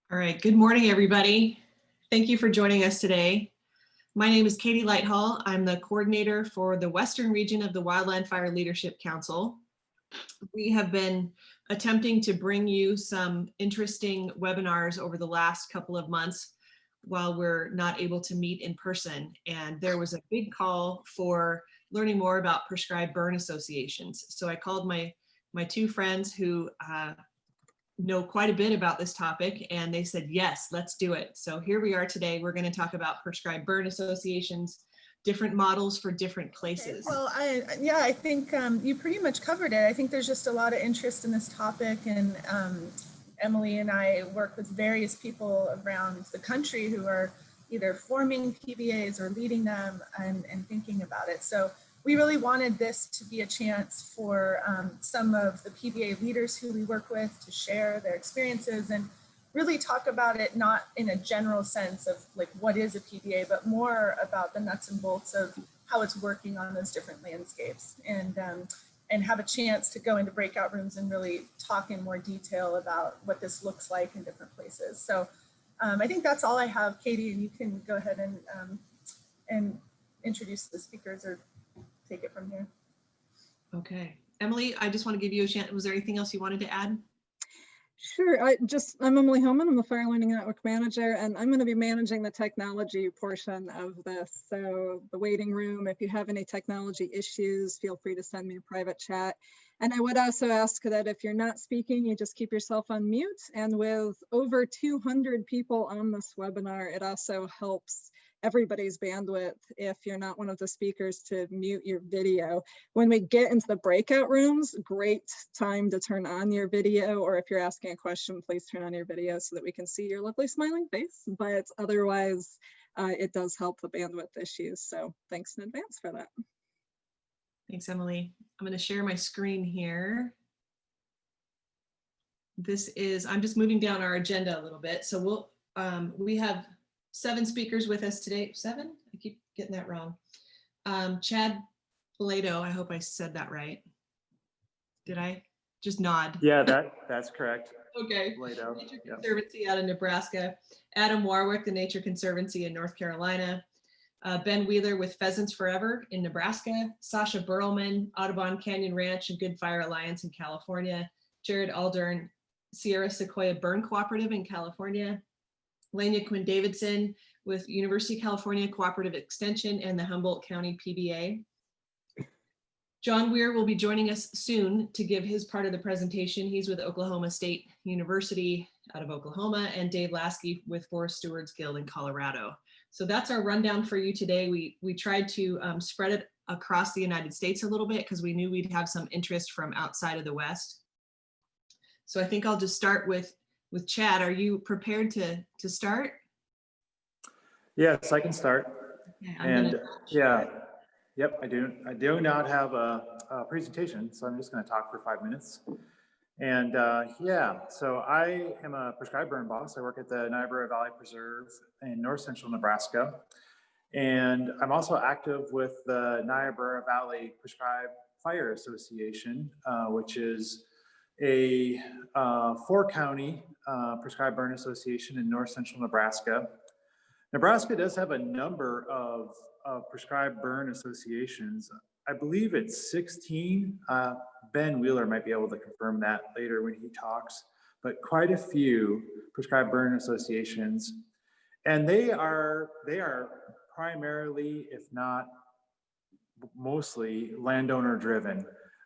All right, good morning, everybody. Thank you for joining us today. My name is Katie Lighthall. I'm the coordinator for the Western region of the Wildfire Leadership Council. We have been attempting to bring you some interesting webinars over the last couple of months while we're not able to meet in person. And there was a big call for learning more about prescribed burn associations. So I called my two friends who know quite a bit about this topic, and they said, yes, let's do it. So here we are today. We're going to talk about prescribed burn associations, different models for different places. Okay. Well, I think you pretty much covered it. I think there's just a lot of interest in this topic, and Emily and I work with various people around the country who are either forming PBAs or leading them and thinking about it. So we really wanted this to be a chance for some of the PBA leaders who we work with to share their experiences and really talk about it, not in a general sense of like what is a PBA, but more about the nuts and bolts of how it's working on those different landscapes, and have a chance to go into breakout rooms and really talk in more detail about what this looks like in different places. So I think that's all I have, Katie, and you can go ahead and introduce the speakers or take it from here. Okay. Emily, I just want to give you a chance. Was there anything else you wanted to add? Sure. I'm Emily Hillman. I'm the Fire Learning Network Manager, and I'm going to be managing the technology portion of this. So the waiting room, if you have any technology issues, feel free to send me a private chat. And I would also ask that if you're not speaking, you just keep yourself on mute. And with over 200 people on this webinar, it also helps everybody's bandwidth if you're not one of the speakers to mute your video. When we get into the breakout rooms, great time to turn on your video, or if you're asking a question, please turn on your video so that we can see your lovely smiling face. But otherwise, it does help the bandwidth issues. So thanks in advance for that. Thanks, Emily. I'm going to share my screen here. I'm just moving down our agenda a little bit. So we have 7 speakers with us today. 7? I keep getting that wrong. Chad Belado, I hope I said that right. Did I? Just nod. Yeah, that's correct. Okay. Belado. Nature Conservancy out of Nebraska. Adam Warwick, the Nature Conservancy in North Carolina. Ben Wheeler with Pheasants Forever in Nebraska. Sasha Burlman, Audubon Canyon Ranch and Good Fire Alliance in California. Jared Aldern, Sierra Sequoia Burn Cooperative in California. Lania Quinn Davidson with University of California Cooperative Extension and the Humboldt County PBA. John Weir will be joining us soon to give his part of the presentation. He's with Oklahoma State University out of Oklahoma, and Dave Lasky with Forest Stewards Guild in Colorado. So that's our rundown for you today. We tried to spread it across the United States a little bit because we knew we'd have some interest from outside of the West. So I think I'll just start with Chad. Are you prepared to start? Yes, I can start. Okay, Yep, I do not have a presentation, so I'm just going to talk for 5 minutes. And so I am a prescribed burn boss. I work at the Niobrara Valley Preserve in north central Nebraska. And I'm also active with the Niobrara Valley Prescribed Fire Association, which is a 4-county prescribed burn association in north central Nebraska. Nebraska does have a number of prescribed burn associations. I believe it's 16. Ben Wheeler might be able to confirm that later when he talks, but quite a few prescribed burn associations. And they are primarily, if not mostly, landowner driven.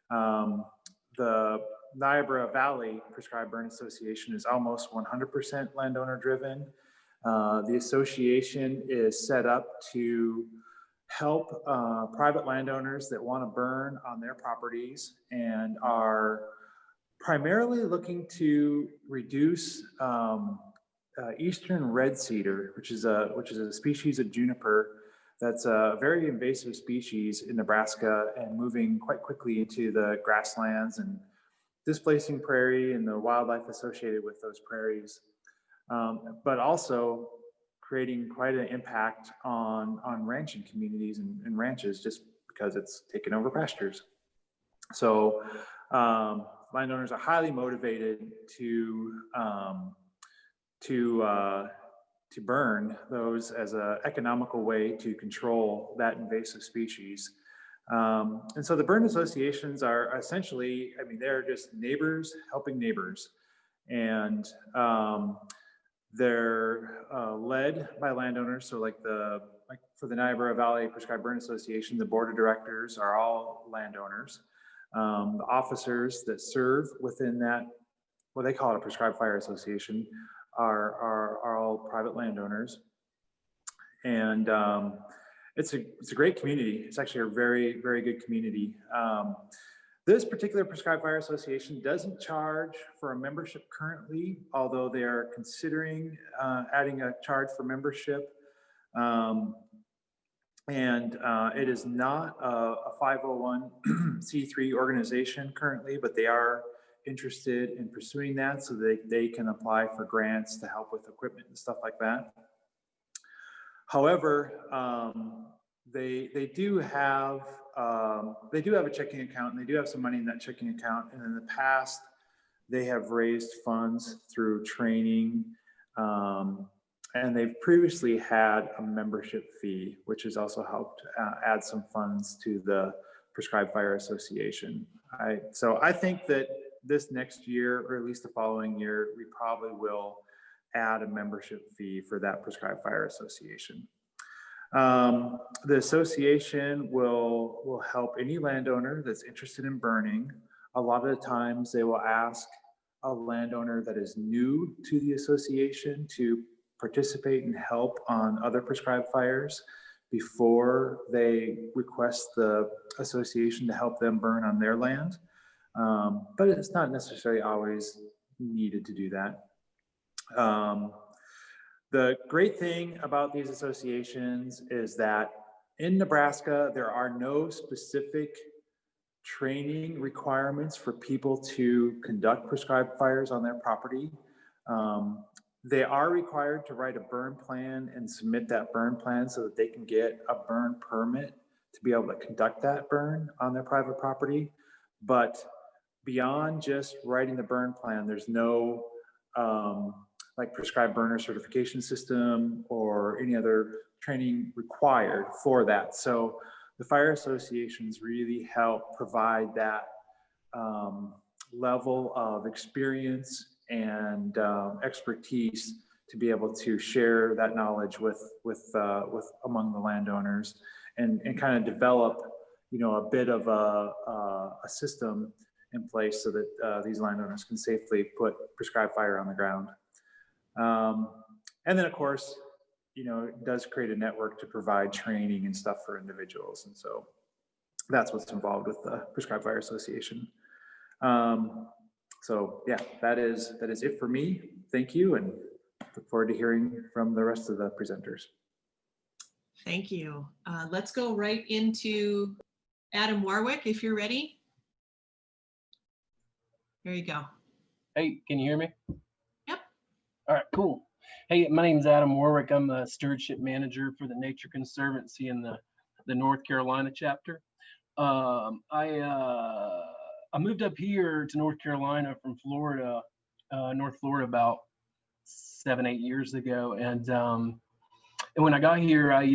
The Niobrara Valley Prescribed Burn Association is almost 100% landowner driven. The association is set up to help private landowners that want to burn on their properties and are primarily looking to reduce eastern red cedar, which is a species of juniper that's a very invasive species in Nebraska and moving quite quickly into the grasslands and displacing prairie and the wildlife associated with those prairies, but also creating quite an impact on ranching communities and ranches just because it's taken over pastures. So landowners are highly motivated to to burn those as an economical way to control that invasive species. And so the burn associations are essentially, I mean, they're just neighbors helping neighbors. And they're led by landowners. So like for the Niobrara Valley Prescribed Burn Association, the board of directors are all landowners. The officers that serve within that, what they call it a prescribed fire association, are all private landowners. And it's a great community. It's actually a very, very good community. This particular prescribed fire association doesn't charge for a membership currently, although they are considering adding a charge for membership. It is not a 501c3 organization currently, but they are interested in pursuing that so that they can apply for grants to help with equipment and stuff like that. However, they do have a checking account, and they do have some money in that checking account. And in the past, they have raised funds through training, and they've previously had a membership fee, which has also helped add some funds to the Prescribed Fire Association. So I think that this next year, or at least the following year, we probably will add a membership fee for that Prescribed Fire Association. The association will help any landowner that's interested in burning. A lot of the times they will ask a landowner that is new to the association to participate and help on other prescribed fires before they request the association to help them burn on their land. But it's not necessarily always needed to do that. The great thing about these associations is that in Nebraska, there are no specific training requirements for people to conduct prescribed fires on their property. They are required to write a burn plan and submit that burn plan so that they can get a burn permit to be able to conduct that burn on their private property. But beyond just writing the burn plan, there's no like prescribed burner certification system or any other training required for that. So the fire associations really help provide that level of experience and expertise to be able to share that knowledge with among the landowners and kind of develop, you know, a bit of a system in place so that these landowners can safely put prescribed fire on the ground. And then of course, you know, it does create a network to provide training and stuff for individuals. And so that's what's involved with the Prescribed Fire Association. So yeah, that is it for me. Thank you, and look forward to hearing from the rest of the presenters. Thank you. Let's go right into Adam Warwick, if you're ready. There you go. Hey, can you hear me? Yep. All right, cool. Hey, my name's Adam Warwick. I'm a stewardship manager for the Nature Conservancy in the North Carolina chapter. I moved up here to North Carolina from Florida, North Florida, about 7-8 years ago. And when I got here, I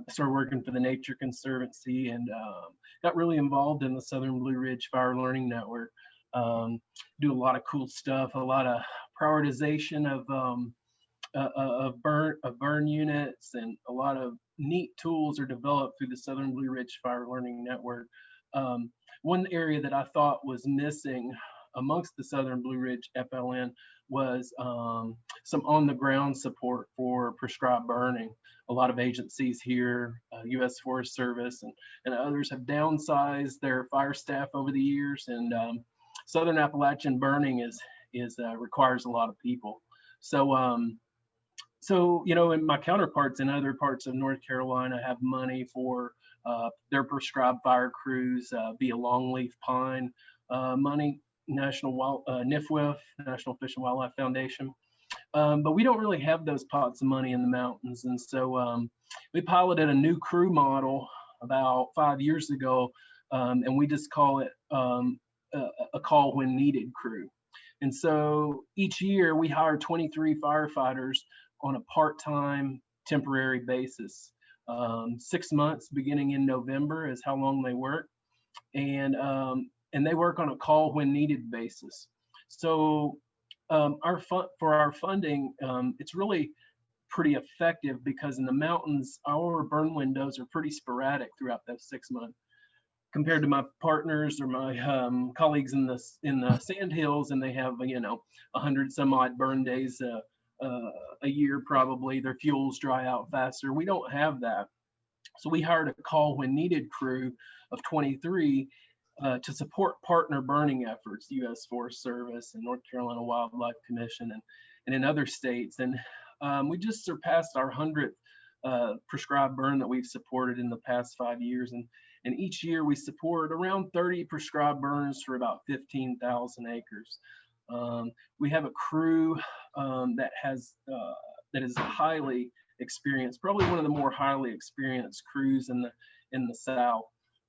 started working for the Nature Conservancy and got really involved in the Southern Blue Ridge Fire Learning Network. Do a lot of cool stuff, a lot of prioritization of burn units, and a lot of neat tools are developed through the Southern Blue Ridge Fire Learning Network. One area that I thought was missing amongst the Southern Blue Ridge FLN was some on-the-ground support for prescribed burning. A lot of agencies here, U.S. Forest Service and others, have downsized their fire staff over the years, and Southern Appalachian burning requires a lot of people. So you know, and my counterparts in other parts of North Carolina have money for their prescribed fire crews via longleaf pine money, NIFWF, National Fish and Wildlife Foundation. But we don't really have those pots of money in the mountains. And so we piloted a new crew model about 5 years ago, and we just call it a call when needed crew. And so each year we hire 23 firefighters on a part-time temporary basis. 6 months beginning in November is how long they work. And they work on a call when needed basis. So for our funding, it's really pretty effective because in the mountains, our burn windows are pretty sporadic throughout those 6 months compared to my partners or my colleagues in the sand hills, and they have 100 some odd burn days a year probably. Their fuels dry out faster. We don't have that, so we hired a call when needed crew of 23 to support partner burning efforts, U.S. Forest Service and North Carolina Wildlife Commission and in other states. And we just surpassed our 100th prescribed burn that we've supported in the past 5 years. And each year we support around 30 prescribed burns for about 15,000 acres. We have a crew that is highly experienced, probably one of the more highly experienced crews in the South.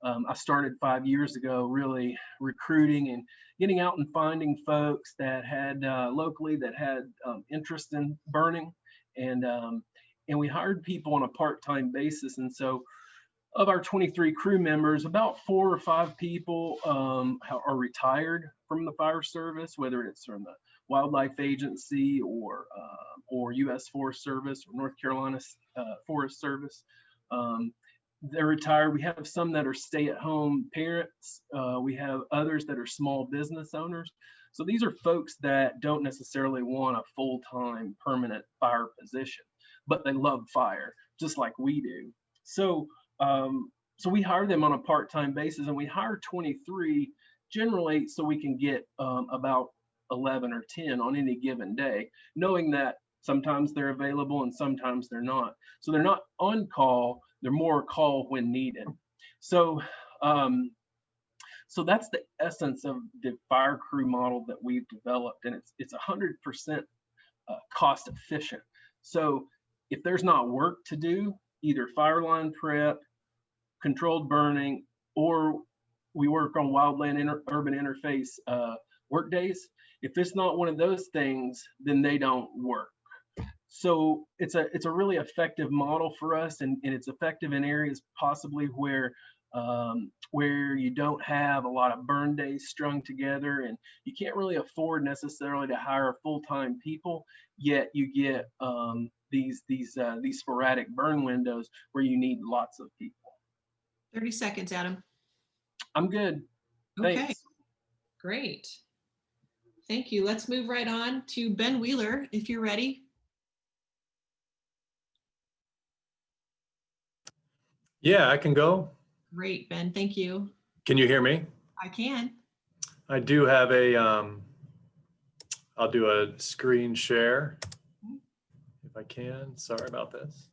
I started 5 years ago really recruiting and getting out and finding folks that had locally that had interest in burning, and we hired people on a part-time basis. And so of our 23 crew members, about 4 or 5 people are retired from the fire service, whether it's from the Wildlife Agency or U.S. Forest Service or North Carolina Forest Service. They're retired. We have some that are stay-at-home parents. We have others that are small business owners. So these are folks that don't necessarily want a full-time permanent fire position, but they love fire just like we do. So we hire them on a part-time basis, and we hire 23 generally so we can get about 11 or 10 on any given day, knowing that sometimes they're available and sometimes they're not. So they're not on call, they're more call when needed. So that's the essence of the fire crew model that we've developed, and it's 100% cost efficient. So if there's not work to do, either fire line prep, controlled burning, or we work on wildland urban interface work days, if it's not one of those things, then they don't work. So it's a really effective model for us, and it's effective in areas possibly where you don't have a lot of burn days strung together, and you can't really afford necessarily to hire full-time people, yet you get these sporadic burn windows where you need lots of people. 30 seconds, Adam. I'm good. Okay, Thanks. great. Thank you. Let's move right on to Ben Wheeler, if you're ready. Yeah, I can go. Great, Ben, thank you. Can you hear me? I can. I do have I'll do a screen share if I can. Sorry about this.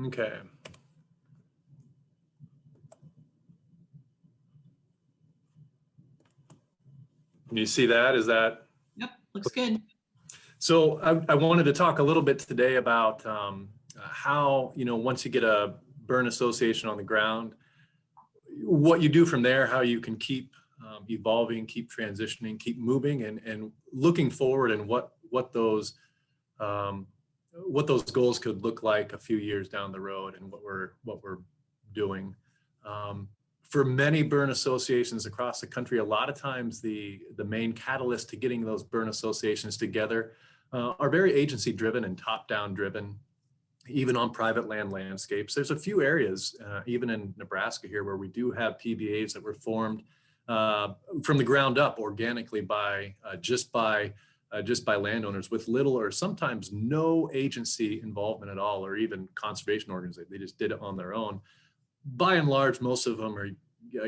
Okay. Can you see that? Is that? Yep, looks good. So I wanted to talk a little bit today about how, once you get a burn association on the ground, what you do from there, how you can keep evolving, keep transitioning, keep moving, and looking forward, and what those goals could look like a few years down the road, and what we're doing. For many burn associations across the country, a lot of times the main catalyst to getting those burn associations together are very agency driven and top-down driven, even on private land landscapes. There's a few areas, even in Nebraska here, where we do have PBAs that were formed from the ground up organically by landowners with little or sometimes no agency involvement at all, or even conservation organizations. They just did it on their own. By and large, most of them are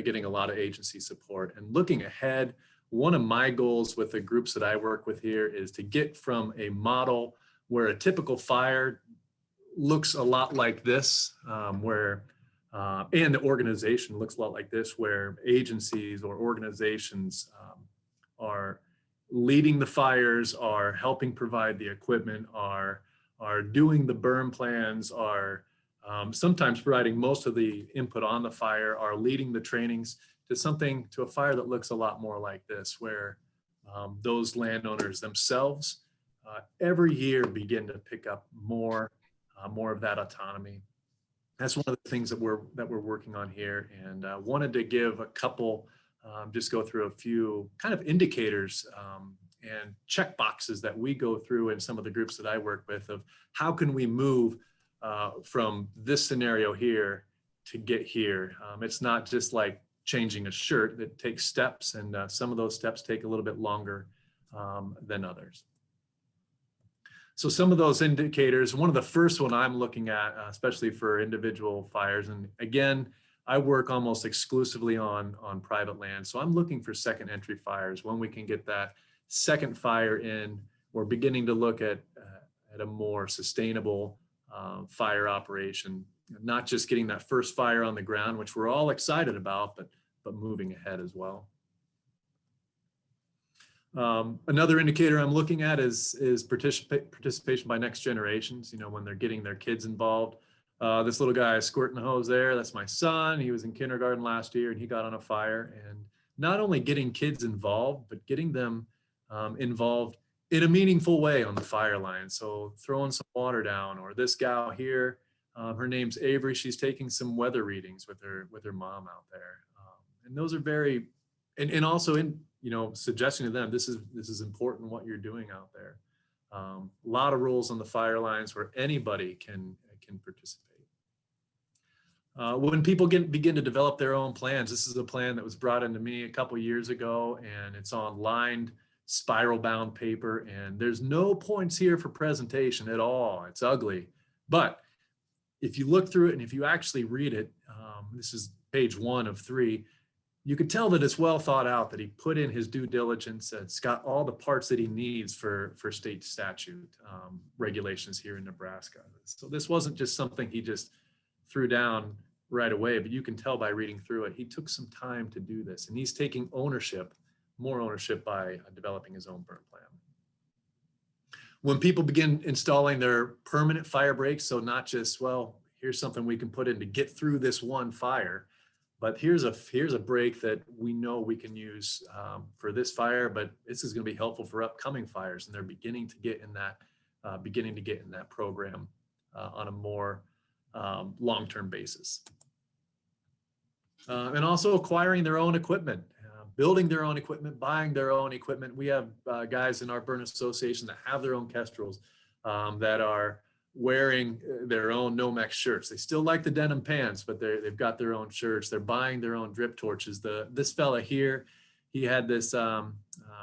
getting a lot of agency support. And looking ahead, one of my goals with the groups that I work with here is to get from a model where a typical fire looks a lot like this, and the organization looks a lot like this, where agencies or organizations are leading the fires, are helping provide the equipment, are doing the burn plans, are sometimes providing most of the input on the fire, are leading the trainings to a fire that looks a lot more like this, where those landowners themselves every year begin to pick up more of that autonomy. That's one of the things that we're working on here, and wanted to give a couple, just go through a few kind of indicators and check boxes that we go through in some of the groups that I work with, of how can we move from this scenario here to get here. It's not just like changing a shirt. That takes steps, and some of those steps take a little bit longer than others. So some of those indicators, one of the first one I'm looking at, especially for individual fires, and again, I work almost exclusively on private land. So I'm looking for second entry fires. When we can get that second fire in, we're beginning to look at a more sustainable fire operation, not just getting that first fire on the ground, which we're all excited about, but moving ahead as well. Another indicator I'm looking at is participation by next generations. You know, when they're getting their kids involved. This little guy squirting the hose there, that's my son. He was in kindergarten last year and he got on a fire. And not only getting kids involved, but getting them involved in a meaningful way on the fire line. So throwing some water down, or this gal here, her name's Avery. She's taking some weather readings with her mom out there. And those are very, and also in, you know, suggesting to them, this is important what you're doing out there. A lot of rules on the fire lines where anybody can participate. When people begin to develop their own plans, this is a plan that was brought into me a couple years ago, and it's on lined spiral bound paper, and there's no points here for presentation at all. It's ugly, but if you look through it and if you actually read it, this is page 1 of 3. You could tell that it's well thought out, that he put in his due diligence. It's got all the parts that he needs for state statute regulations here in Nebraska. So this wasn't just something he just threw down right away, but you can tell by reading through it, he took some time to do this, and he's taking more ownership by developing his own burn plan. When people begin installing their permanent fire breaks, so not just, well, here's something we can put in to get through this one fire, but here's a break that we know we can use for this fire, but this is going to be helpful for upcoming fires, and they're beginning to get in that program on a more long-term basis. And also acquiring their own equipment, building their own equipment, buying their own equipment. We have guys in our burn association that have their own kestrels, that are wearing their own Nomex shirts. They still like the denim pants, but they've got their own shirts. They're buying their own drip torches. This fella here, he had this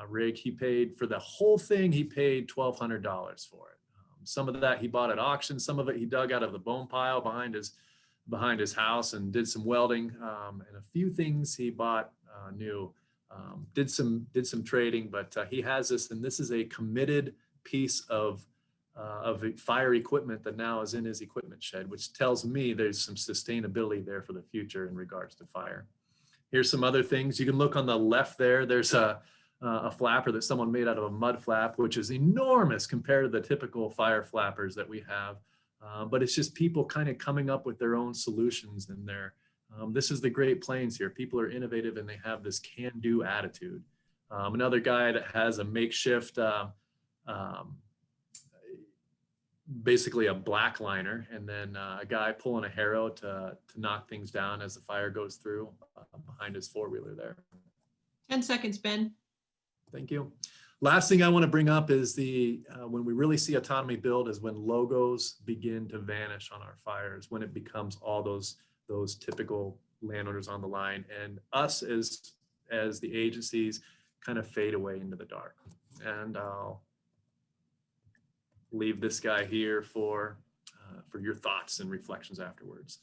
rig. He paid for the whole thing. He paid $1,200 for it. Some of that he bought at auction. Some of it he dug out of the bone pile behind his house and did some welding. And a few things he bought new. Did some trading, but he has this, and this is a committed piece of fire equipment that now is in his equipment shed, which tells me there's some sustainability there for the future in regards to fire. Here's some other things. You can look on the left there. There's a flapper that someone made out of a mud flap, which is enormous compared to the typical fire flappers that we have. But it's just people kind of coming up with their own solutions, and this is the Great Plains here. People are innovative and they have this can-do attitude. Another guy that has a makeshift basically a black liner, and then a guy pulling a harrow to knock things down as the fire goes through behind his four-wheeler there. 10 seconds, Ben. Thank you. Last thing I want to bring up is when we really see autonomy build is when logos begin to vanish on our fires, when it becomes all those typical landowners on the line, and us as the agencies kind of fade away into the dark. And I'll leave this guy here for your thoughts and reflections afterwards.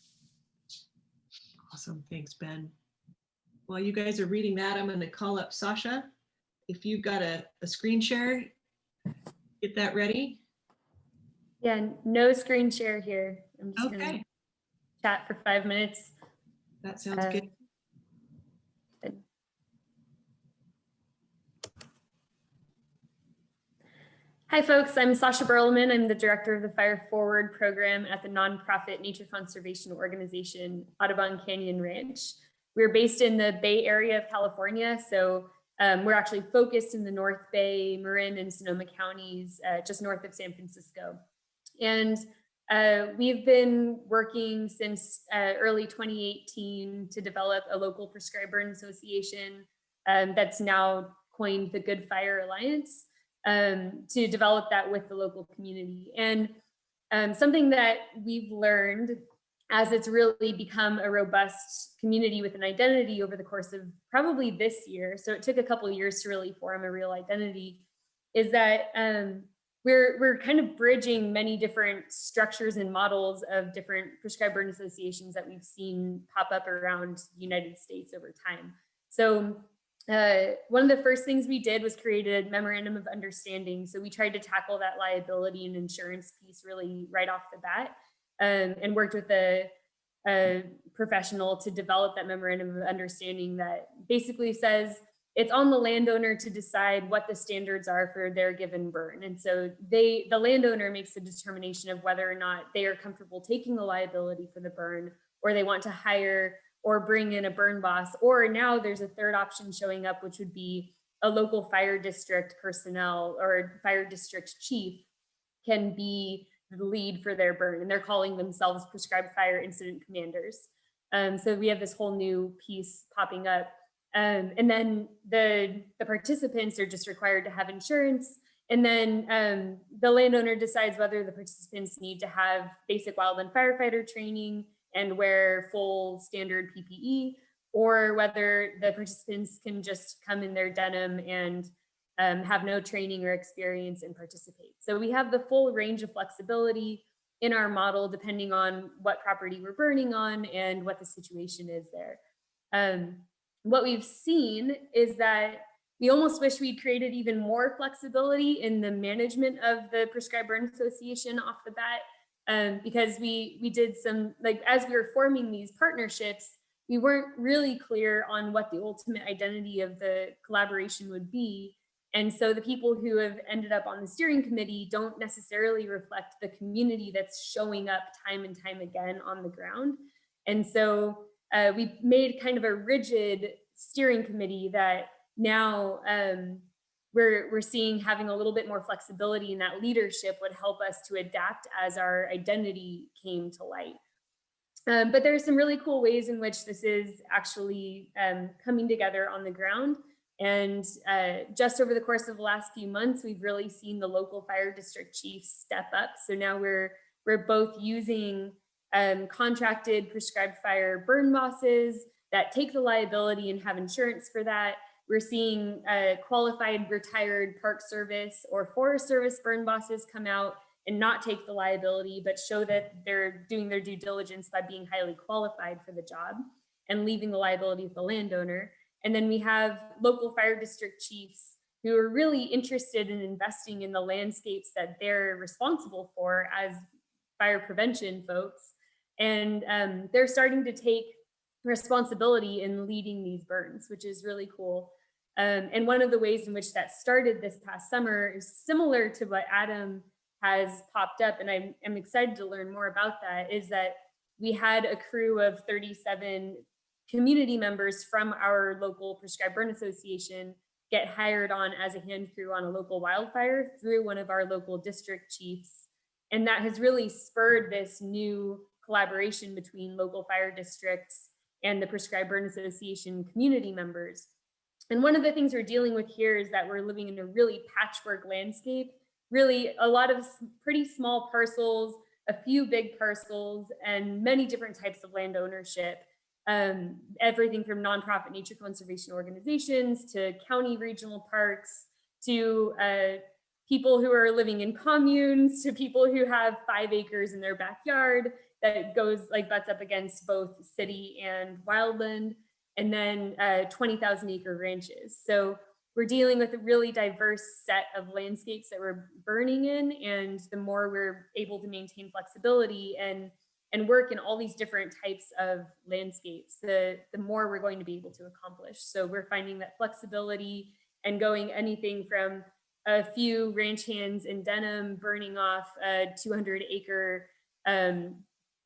Awesome, thanks, Ben. While you guys are reading that, I'm going to call up Sasha. If you've got a screen share, get that ready. Yeah, no screen share here. I'm just Okay. gonna chat for 5 minutes. That sounds good. Hi, folks. I'm Sasha Berlman. I'm the director of the Fire Forward program at the nonprofit nature conservation organization Audubon Canyon Ranch. We're based in the Bay Area of California, so we're actually focused in the North Bay, Marin, and Sonoma counties, just north of San Francisco. And we've been working since early 2018 to develop a local prescribed burn association that's now coined the Good Fire Alliance, to develop that with the local community. And something that we've learned as it's really become a robust community with an identity over the course of probably this year, so it took a couple of years to really form a real identity, is that we're kind of bridging many different structures and models of different prescribed burn associations that we've seen pop up around the United States over time. So one of the first things we did was create a memorandum of understanding. So we tried to tackle that liability and insurance piece really right off the bat, and worked with a professional to develop that memorandum of understanding that basically says it's on the landowner to decide what the standards are for their given burn. And so the landowner makes the determination of whether or not they are comfortable taking the liability for the burn, or they want to hire or bring in a burn boss, or now there's a third option showing up, which would be a local fire district personnel or fire district chief can be the lead for their burn, and they're calling themselves prescribed fire incident commanders. So we have this whole new piece popping up. And then the participants are just required to have insurance. And then the landowner decides whether the participants need to have basic wildland firefighter training and wear full standard PPE, or whether the participants can just come in their denim and have no training or experience and participate. So we have the full range of flexibility in our model, depending on what property we're burning on and what the situation is there. What we've seen is that we almost wish we'd created even more flexibility in the management of the Prescribed Burn Association off the bat, because we did some, like, as we were forming these partnerships, we weren't really clear on what the ultimate identity of the collaboration would be. And so the people who have ended up on the steering committee don't necessarily reflect the community that's showing up time and time again on the ground. And so we made kind of a rigid steering committee that now we're seeing having a little bit more flexibility, and that leadership would help us to adapt as our identity came to light. But there are some really cool ways in which this is actually coming together on the ground. And just over the course of the last few months, we've really seen the local fire district chiefs step up. So now we're both using contracted prescribed fire burn bosses that take the liability and have insurance for that. We're seeing qualified retired Park Service or Forest Service burn bosses come out and not take the liability, but show that they're doing their due diligence by being highly qualified for the job and leaving the liability with the landowner. And then we have local fire district chiefs who are really interested in investing in the landscapes that they're responsible for as fire prevention folks. And they're starting to take responsibility in leading these burns, which is really cool. And one of the ways in which that started this past summer is similar to what Adam has popped up, and I'm excited to learn more about that, is that we had a crew of 37 community members from our local Prescribed Burn Association get hired on as a hand crew on a local wildfire through one of our local district chiefs. And that has really spurred this new collaboration between local fire districts and the Prescribed Burn Association community members. And one of the things we're dealing with here is that we're living in a really patchwork landscape, really a lot of pretty small parcels, a few big parcels, and many different types of land ownership. Everything from nonprofit nature conservation organizations to county regional parks to people who are living in communes to people who have 5 acres in their backyard that goes like butts up against both city and wildland, and then 20,000 acre ranches. So we're dealing with a really diverse set of landscapes that we're burning in, and the more we're able to maintain flexibility and work in all these different types of landscapes, the more we're going to be able to accomplish. So we're finding that flexibility and going anything from a few ranch hands in Denham burning off a 200-acre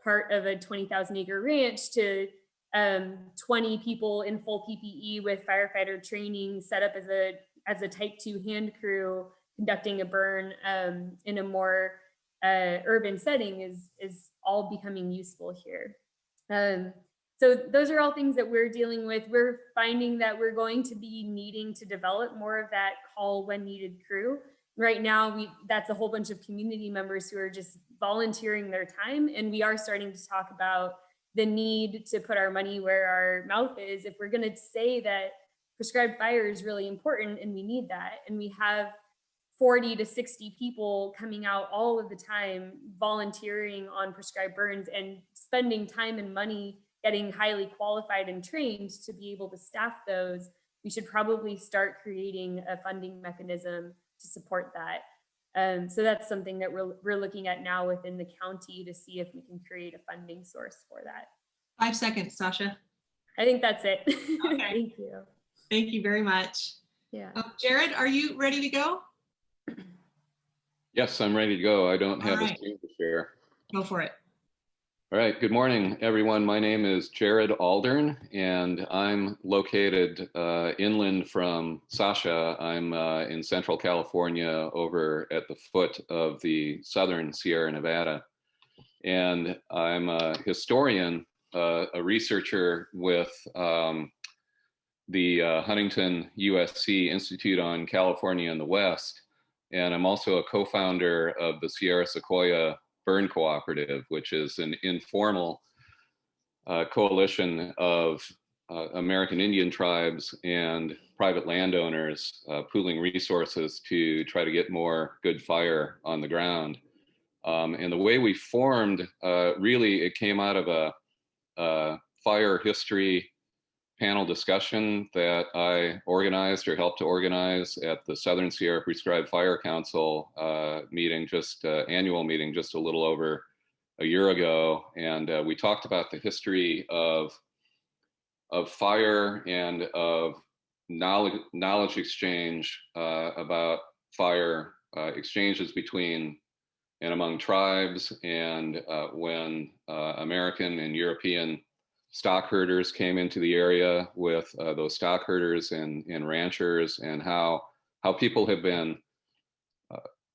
part of a 20,000-acre ranch to 20 people in full PPE with firefighter training set up as a type 2 hand crew conducting a burn in a more urban setting is all becoming useful here. So those are all things that we're dealing with. We're finding that we're going to be needing to develop more of that call when needed crew. Right now, that's a whole bunch of community members who are just volunteering their time. And we are starting to talk about the need to put our money where our mouth is. If we're going to say that prescribed fire is really important and we need that, and we have 40 to 60 people coming out all of the time volunteering on prescribed burns and spending time and money getting highly qualified and trained to be able to staff those, we should probably start creating a funding mechanism to support that. So that's something that we're looking at now within the county to see if we can create a funding source for that. 5 seconds, Sasha. I think that's it. Okay. Thank you. Thank you very much. Yeah. Jared, are you ready to go? Yes, I'm ready to go. I don't have All a right. screen to share. Go for it. All right. Good morning, everyone. My name is Jared Aldern, and I'm located inland from Sasha. I'm in Central California over at the foot of the Southern Sierra Nevada. And I'm a historian, a researcher with the Huntington USC Institute on California in the West. And I'm also a co-founder of the Sierra Sequoia Burn Cooperative, which is an informal coalition of American Indian tribes and private landowners pooling resources to try to get more good fire on the ground. And the way we formed, really, it came out of a fire history panel discussion that I organized or helped to organize at the Southern Sierra Prescribed Fire Council meeting, annual meeting, just a little over a year ago. And we talked about the history of fire and of knowledge exchange about fire, exchanges between and among tribes, and when American and European stock herders came into the area with those stock herders and ranchers, and how people have been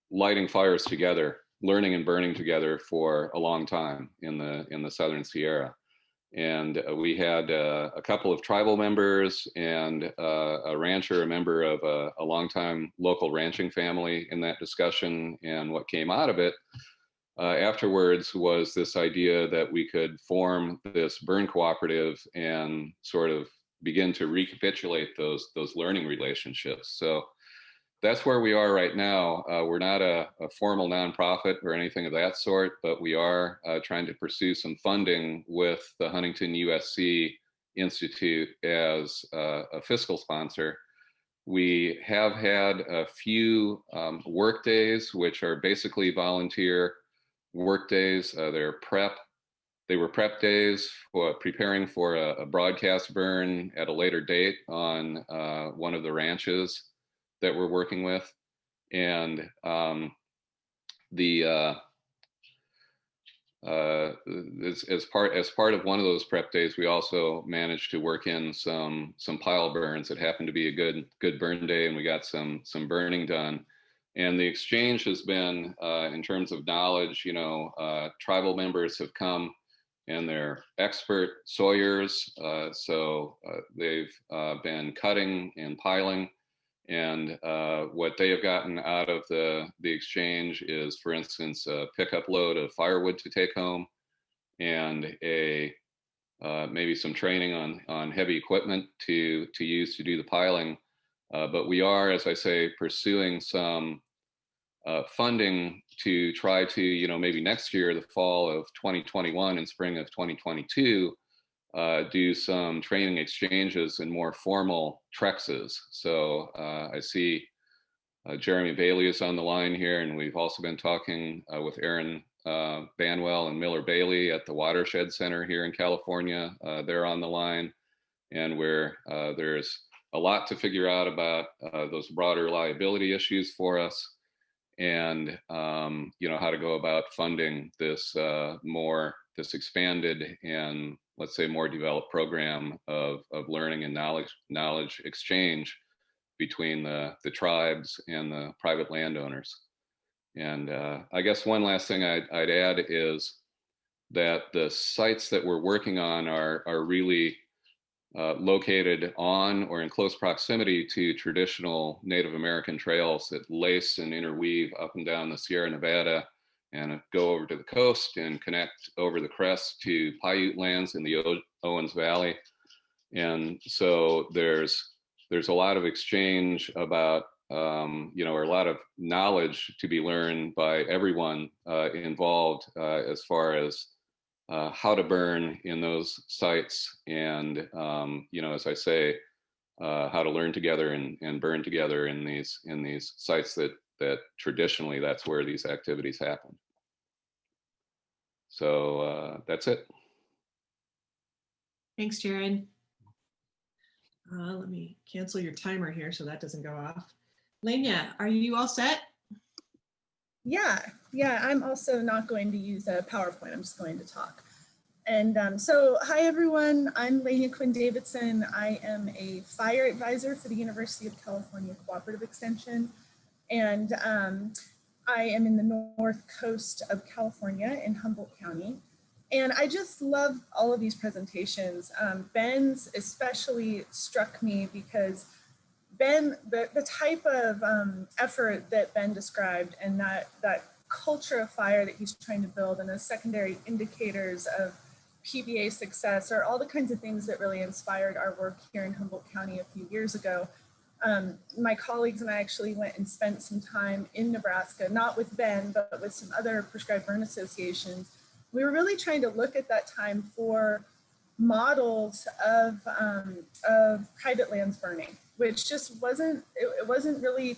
lighting fires together, learning and burning together for a long time in the Southern Sierra. And we had a couple of tribal members and a rancher, a member of a longtime local ranching family in that discussion. And what came out of it afterwards was this idea that we could form this burn cooperative and sort of begin to recapitulate those learning relationships. So that's where we are right now. We're not a formal nonprofit or anything of that sort, but we are trying to pursue some funding with the Huntington USC Institute as a fiscal sponsor. We have had a few work days, which are basically volunteer work days. They were prep days for preparing for a broadcast burn at a later date on one of the ranches that we're working with. And as part of one of those prep days, we also managed to work in some pile burns. It happened to be a good burn day, and we got some burning done. And the exchange has been, in terms of knowledge, tribal members have come and they're expert sawyers. So they've been cutting and piling. And what they have gotten out of the exchange is, for instance, a pickup load of firewood to take home, and maybe some training on heavy equipment to use to do the piling. But we are, as I say, pursuing some funding to try to, maybe next year, the fall of 2021 and spring of 2022, do some training exchanges and more formal trexes. So I see Jeremy Bailey is on the line here, and we've also been talking with Aaron Banwell and Miller Bailey at the Watershed Center here in California. They're on the line, and where there's a lot to figure out about those broader liability issues for us, and how to go about funding this this expanded and, let's say, more developed program of learning and knowledge exchange between the tribes and the private landowners. And I guess one last thing I'd add is that the sites that we're working on are really located on or in close proximity to traditional Native American trails that lace and interweave up and down the Sierra Nevada and go over to the coast and connect over the crest to Paiute lands in the Owens Valley. And so there's a lot of exchange about, or a lot of knowledge to be learned by everyone involved as far as how to burn in those sites, and as I say, how to learn together and burn together in these sites that traditionally that's where these activities happen. So that's it. Thanks, Jared. Let me cancel your timer here so that doesn't go off. Lenya, are you all set? Yeah, I'm also not going to use a PowerPoint. I'm just going to talk. And so, hi everyone, I'm Lenya Quinn Davidson. I am a fire advisor for the University of California Cooperative Extension. And I am in the north coast of California in Humboldt County. And I just love all of these presentations. Ben's especially struck me because Ben, the type of effort that Ben described, and that culture of fire that he's trying to build, and the secondary indicators of PBA success are all the kinds of things that really inspired our work here in Humboldt County a few years ago. My colleagues and I actually went and spent some time in Nebraska, not with Ben, but with some other prescribed burn associations. We were really trying to look at that time for models of private lands burning, which just wasn't really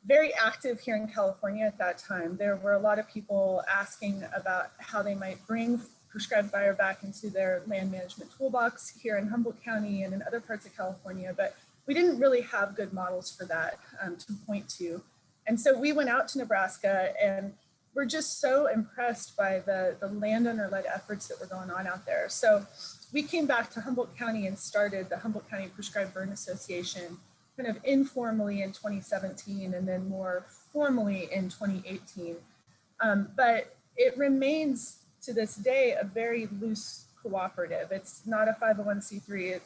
very active here in California at that time. There were a lot of people asking about how they might bring prescribed fire back into their land management toolbox here in Humboldt County and in other parts of California, but we didn't really have good models for that to point to. And so we went out to Nebraska, and we're just so impressed by the landowner-led efforts that were going on out there. So we came back to Humboldt County and started the Humboldt County Prescribed Burn Association kind of informally in 2017 and then more formally in 2018. But it remains to this day a very loose cooperative. It's not a 501c3.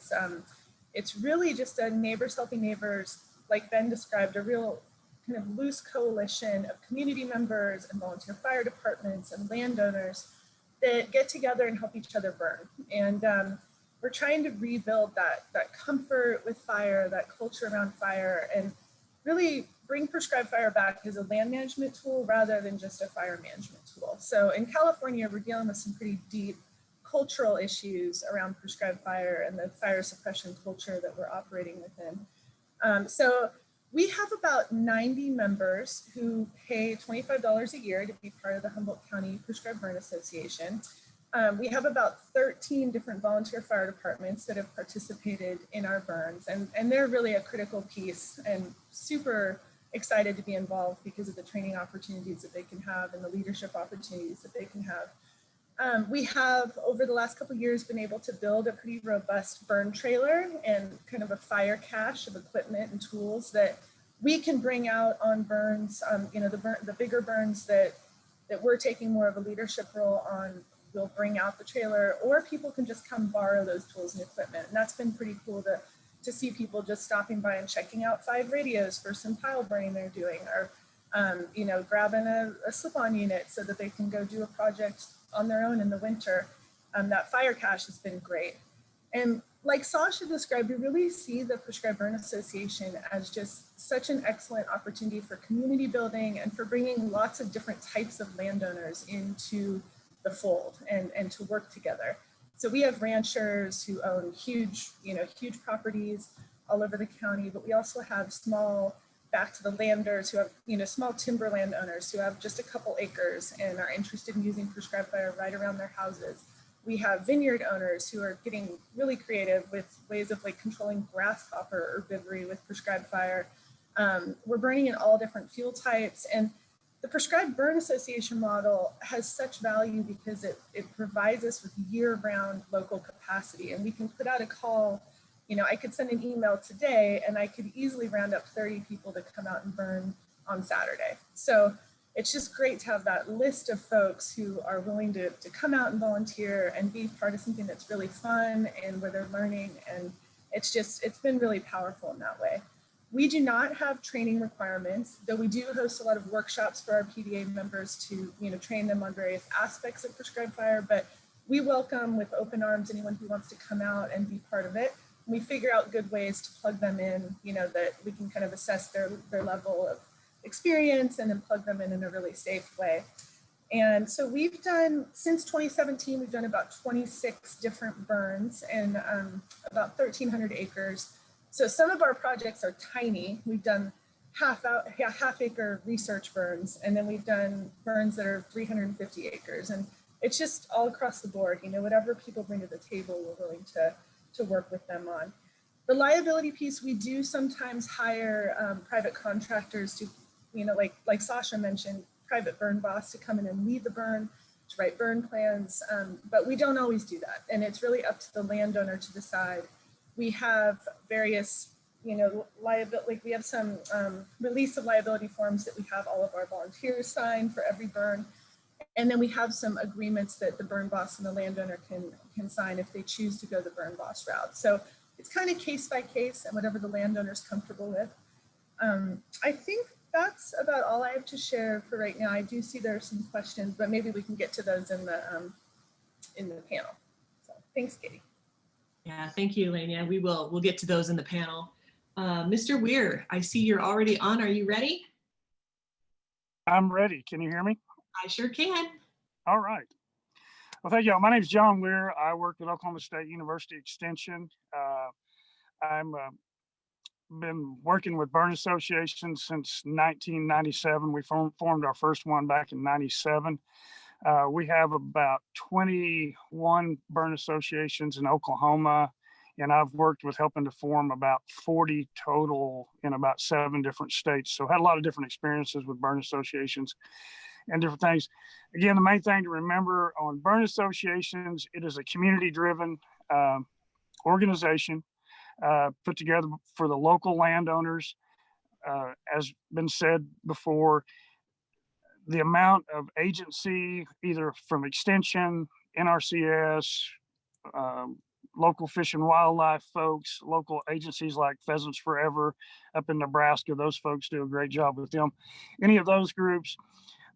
It's really just a neighbors helping neighbors, like Ben described, a real kind of loose coalition of community members and volunteer fire departments and landowners that get together and help each other burn. And we're trying to rebuild that comfort with fire, that culture around fire, and really bring prescribed fire back as a land management tool rather than just a fire management tool. So in California, we're dealing with some pretty deep cultural issues around prescribed fire and the fire suppression culture that we're operating within. So we have about 90 members who pay $25 a year to be part of the Humboldt County Prescribed Burn Association. We have about 13 different volunteer fire departments that have participated in our burns, and they're really a critical piece, and super excited to be involved because of the training opportunities that they can have and the leadership opportunities that they can have. We have, over the last couple of years, been able to build a pretty robust burn trailer and kind of a fire cache of equipment and tools that we can bring out on burns. The bigger burns that we're taking more of a leadership role on, we'll bring out the trailer, or people can just come borrow those tools and equipment. And that's been pretty cool to see people just stopping by and checking out 5 radios for some pile burning they're doing, or grabbing a slip-on unit so that they can go do a project on their own in the winter. That fire cache has been great. And like Sasha described, we really see the Prescribed Burn Association as just such an excellent opportunity for community building and for bringing lots of different types of landowners into the fold and to work together. So we have ranchers who own huge properties all over the county, but we also have small back to the landers who have, small timber landowners who have just a couple acres and are interested in using prescribed fire right around their houses. We have vineyard owners who are getting really creative with ways of like controlling grasshopper herbivory with prescribed fire. We're burning in all different fuel types, and the prescribed burn association model has such value because it provides us with year-round local capacity, and we can put out a call. You know, I could send an email today and I could easily round up 30 people to come out and burn on Saturday. So it's just great to have that list of folks who are willing to come out and volunteer and be part of something that's really fun and where they're learning. And it's been really powerful in that way. We do not have training requirements, though we do host a lot of workshops for our PDA members to, you know, train them on various aspects of prescribed fire, but we welcome with open arms anyone who wants to come out and be part of it. We figure out good ways to plug them in, you know, that we can kind of assess their level of experience and then plug them in a really safe way. And so we've done, since 2017, we've done about 26 different burns and about 1,300 acres. So some of our projects are tiny. We've done half acre research burns, and then we've done burns that are 350 acres. And it's just all across the board, you know, whatever people bring to the table, we're willing to work with them on. The liability piece, we do sometimes hire private contractors to, you know, like Sasha mentioned, private burn boss to come in and lead the burn, to write burn plans, but we don't always do that. And it's really up to the landowner to decide. We have various, you know, liability, like we have some release of liability forms that we have all of our volunteers sign for every burn. And then we have some agreements that the burn boss and the landowner can sign if they choose to go the burn boss route. So it's kind of case by case and whatever the landowner's comfortable with. I think that's about all I have to share for right now. I do see there are some questions, but maybe we can get to those in the panel. So thanks, Katie. Yeah, thank you, Elaine. Yeah, we'll get to those in the panel. Mr. Weir, I see you're already on. Are you ready? I'm ready. Can you hear me? I sure can. All right. Well, thank you. My name is John Weir. I work at Oklahoma State University Extension. I'm been working with burn associations since 1997. We formed our first one back in 97. We have about 21 burn associations in Oklahoma, and I've worked with helping to form about 40 total in about 7 different states. So had a lot of different experiences with burn associations and different things. Again, the main thing to remember on burn associations, it is a community-driven organization put together for the local landowners. As been said before, the amount of agency, either from Extension, NRCS, local fish and wildlife folks, local agencies like Pheasants Forever up in Nebraska, those folks do a great job with them. Any of those groups,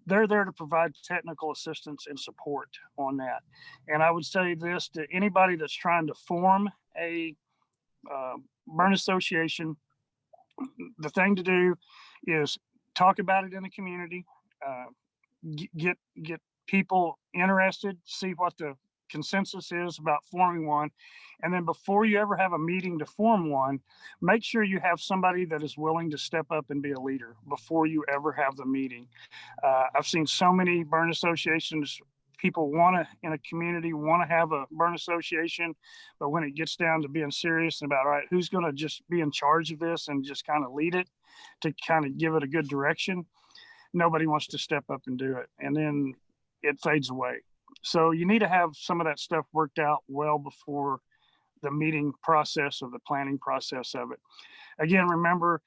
they're there to provide technical assistance and support on that. And I would say this to anybody that's trying to form a burn association, the thing to do is talk about it in the community, get people interested, see what the consensus is about forming one. And then before you ever have a meeting to form one, make sure you have somebody that is willing to step up and be a leader before you ever have the meeting. I've seen so many burn associations, people in a community want to have a burn association, but when it gets down to being serious about, all right, who's going to just be in charge of this and just kind of lead it to kind of give it a good direction, nobody wants to step up and do it. And then it fades away. So you need to have some of that stuff worked out well before the meeting process or the planning process of it. Again, remember,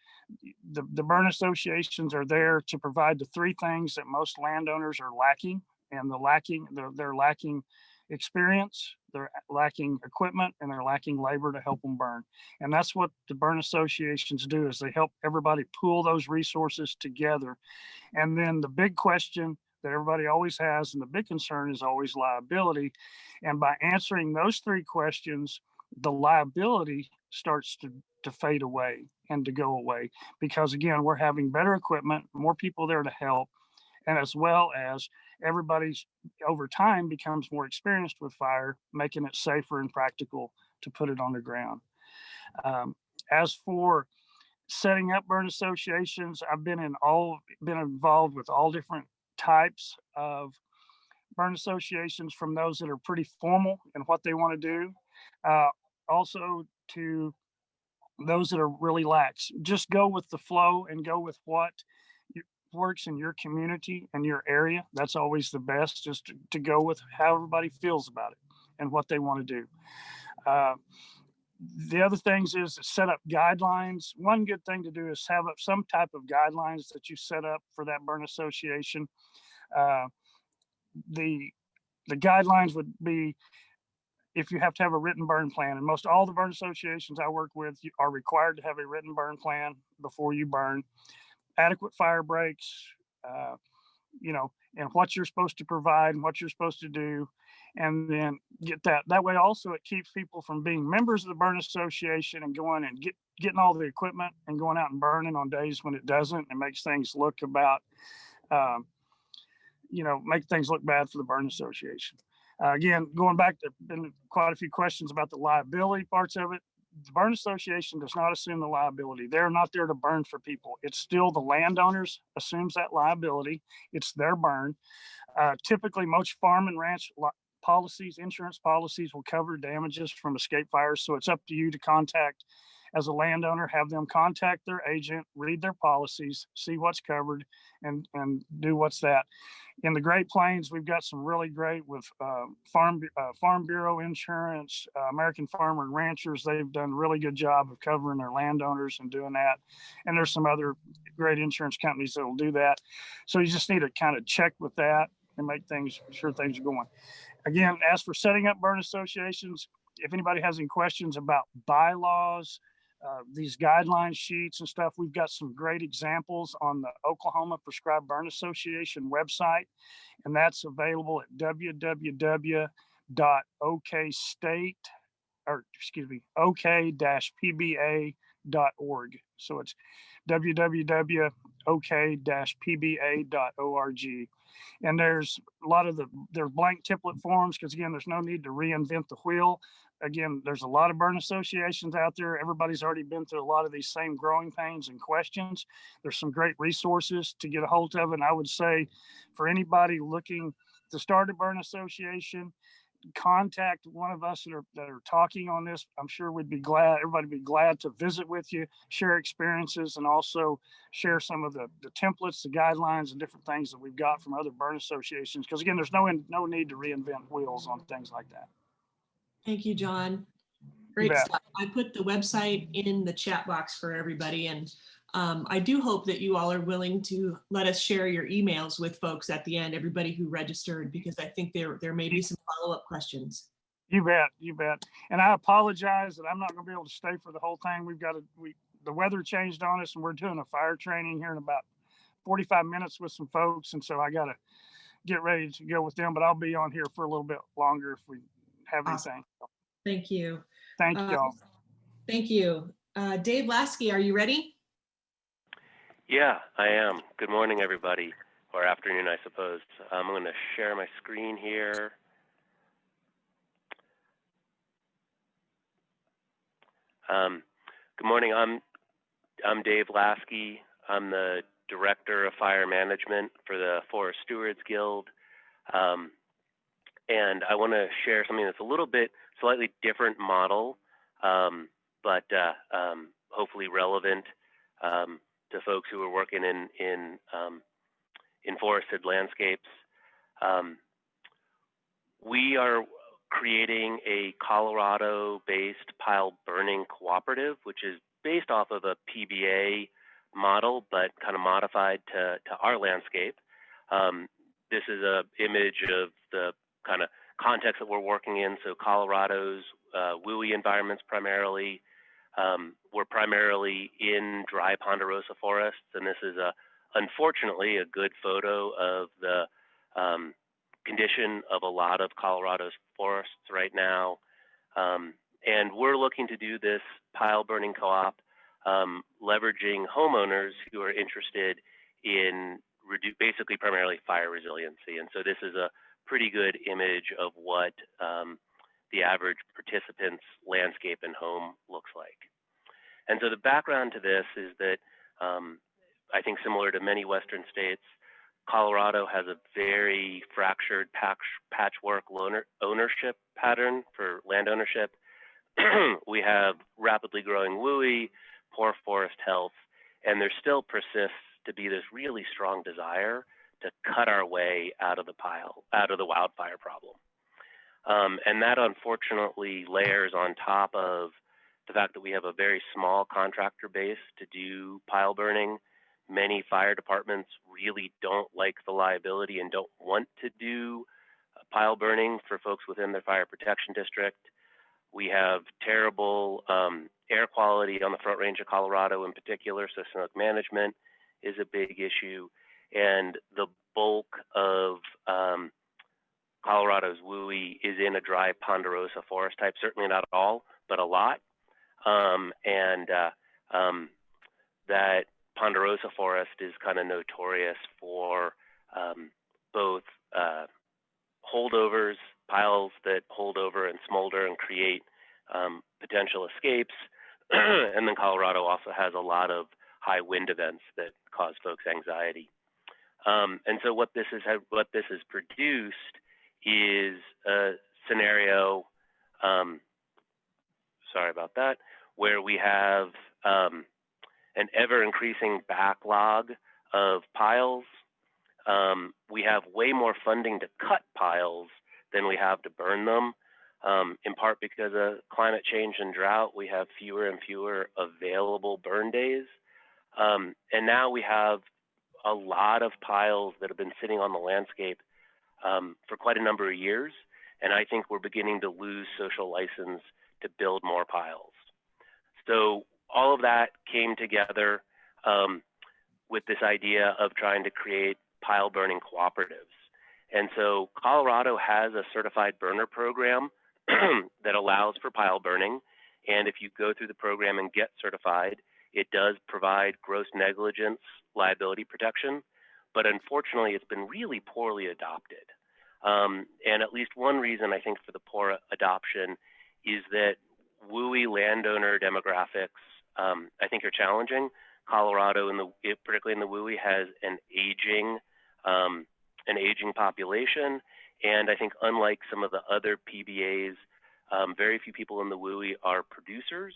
the burn associations are there to provide the 3 things that most landowners are lacking. And they're lacking experience, they're lacking equipment, and they're lacking labor to help them burn. And that's what the burn associations do, is they help everybody pool those resources together. And then the big question that everybody always has, and the big concern, is always liability. And by answering those 3 questions, the liability starts to fade away and to go away, because again, we're having better equipment, more people there to help, and as well as everybody's over time becomes more experienced with fire, making it safer and practical to put it on the ground. As for setting up burn associations, I've been involved with all different types of burn associations from those that are pretty formal in what they want to do. Also to those that are really lax. Just go with the flow and go with what works in your community and your area. That's always the best, just to go with how everybody feels about it and what they want to do. The other things is to set up guidelines. One good thing to do is have up some type of guidelines that you set up for that burn association. The guidelines would be, if you have to have a written burn plan, and most all the burn associations I work with are required to have a written burn plan before you burn. Adequate fire breaks, and what you're supposed to provide and what you're supposed to do, and then get that. That way also it keeps people from being members of the burn association and going and getting all the equipment and going out and burning on days when it doesn't, and makes things look about, make things look bad for the burn association. Again, going back, there have been quite a few questions about the liability parts of it. The burn association does not assume the liability. They're not there to burn for people. It's still the landowners assumes that liability. It's their burn. Typically, most farm and ranch policies, insurance policies, will cover damages from escape fires. So it's up to you to contact, as a landowner, have them contact their agent, read their policies, see what's covered, and do what's that. In the Great Plains, we've got some really great with Farm Bureau Insurance, American Farmer and Ranchers. They've done a really good job of covering their landowners and doing that. And there's some other great insurance companies that will do that. So you just need to kind of check with that and make sure things are going. Again, as for setting up burn associations, if anybody has any questions about bylaws, these guideline sheets and stuff, we've got some great examples on the Oklahoma Prescribed Burn Association website, and that's available at ok-pba.org. So it's www.ok-pba.org. And there's a lot of they're blank template forms, because again, there's no need to reinvent the wheel. Again, there's a lot of burn associations out there. Everybody's already been through a lot of these same growing pains and questions. There's some great resources to get a hold of. And I would say for anybody looking to start a burn association, contact one of us that are talking on this. I'm sure everybody would be glad to visit with you, share experiences, and also share some of the templates, the guidelines, and different things that we've got from other burn associations. Because again, there's no need to reinvent wheels on things like that. Thank you, John. Great stuff. I put the website in the chat box for everybody, and I do hope that you all are willing to let us share your emails with folks at the end, everybody who registered, because I think there may be some follow-up questions. You bet. And I apologize that I'm not going to be able to stay for the whole thing. The weather changed on us, and we're doing a fire training here in about 45 minutes with some folks, and so I got to get ready to go with them, but I'll be on here for a little bit longer if we have anything. Thank you. Thank you all. Thank you. Dave Lasky, are you ready? Yeah, I am. Good morning, everybody, or afternoon, I suppose. I'm going to share my screen here. Good morning. I'm Dave Lasky. I'm the Director of Fire Management for the Forest Stewards Guild. And I want to share something that's a little bit slightly different model, but hopefully relevant to folks who are working in forested landscapes. We are creating a Colorado-based pile burning cooperative, which is based off of a PBA model, but kind of modified to our landscape. This is an image of the kind of context that we're working in. So Colorado's WUI environments primarily. We're primarily in dry ponderosa forests, and this is unfortunately a good photo of the condition of a lot of Colorado's forests right now. And we're looking to do this pile burning co-op, leveraging homeowners who are interested in basically primarily fire resiliency. And so this is a pretty good image of what the average participant's landscape and home looks like. And so the background to this is that I think similar to many Western states, Colorado has a very fractured patchwork ownership pattern for land ownership. We have rapidly growing WUI, poor forest health, and there still persists to be this really strong desire to cut our way out of the wildfire problem. And that unfortunately layers on top of the fact that we have a very small contractor base to do pile burning. Many fire departments really don't like the liability and don't want to do pile burning for folks within their fire protection district. We have terrible air quality on the Front Range of Colorado in particular, so smoke management is a big issue. And the bulk of Colorado's WUI is in a dry ponderosa forest type, certainly not all, but a lot. That ponderosa forest is kind of notorious for both holdovers, piles that hold over and smolder and create potential escapes. And then Colorado also has a lot of high wind events that cause folks anxiety. And so what this has produced is a scenario, sorry about that, where we have an ever increasing backlog of piles. We have way more funding to cut piles than we have to burn them, in part because of climate change and drought. We have fewer and fewer available burn days. And now we have a lot of piles that have been sitting on the landscape for quite a number of years. And I think we're beginning to lose social license to build more piles. So all of that came together with this idea of trying to create pile burning cooperatives. And so Colorado has a certified burner program that allows for pile burning. And if you go through the program and get certified, it does provide gross negligence liability protection. But unfortunately, it's been really poorly adopted. And at least one reason I think for the poor adoption is that WUI landowner demographics, I think, are challenging. Colorado, particularly in the WUI, has an aging population, and I think unlike some of the other PBAs, very few people in the WUI are producers,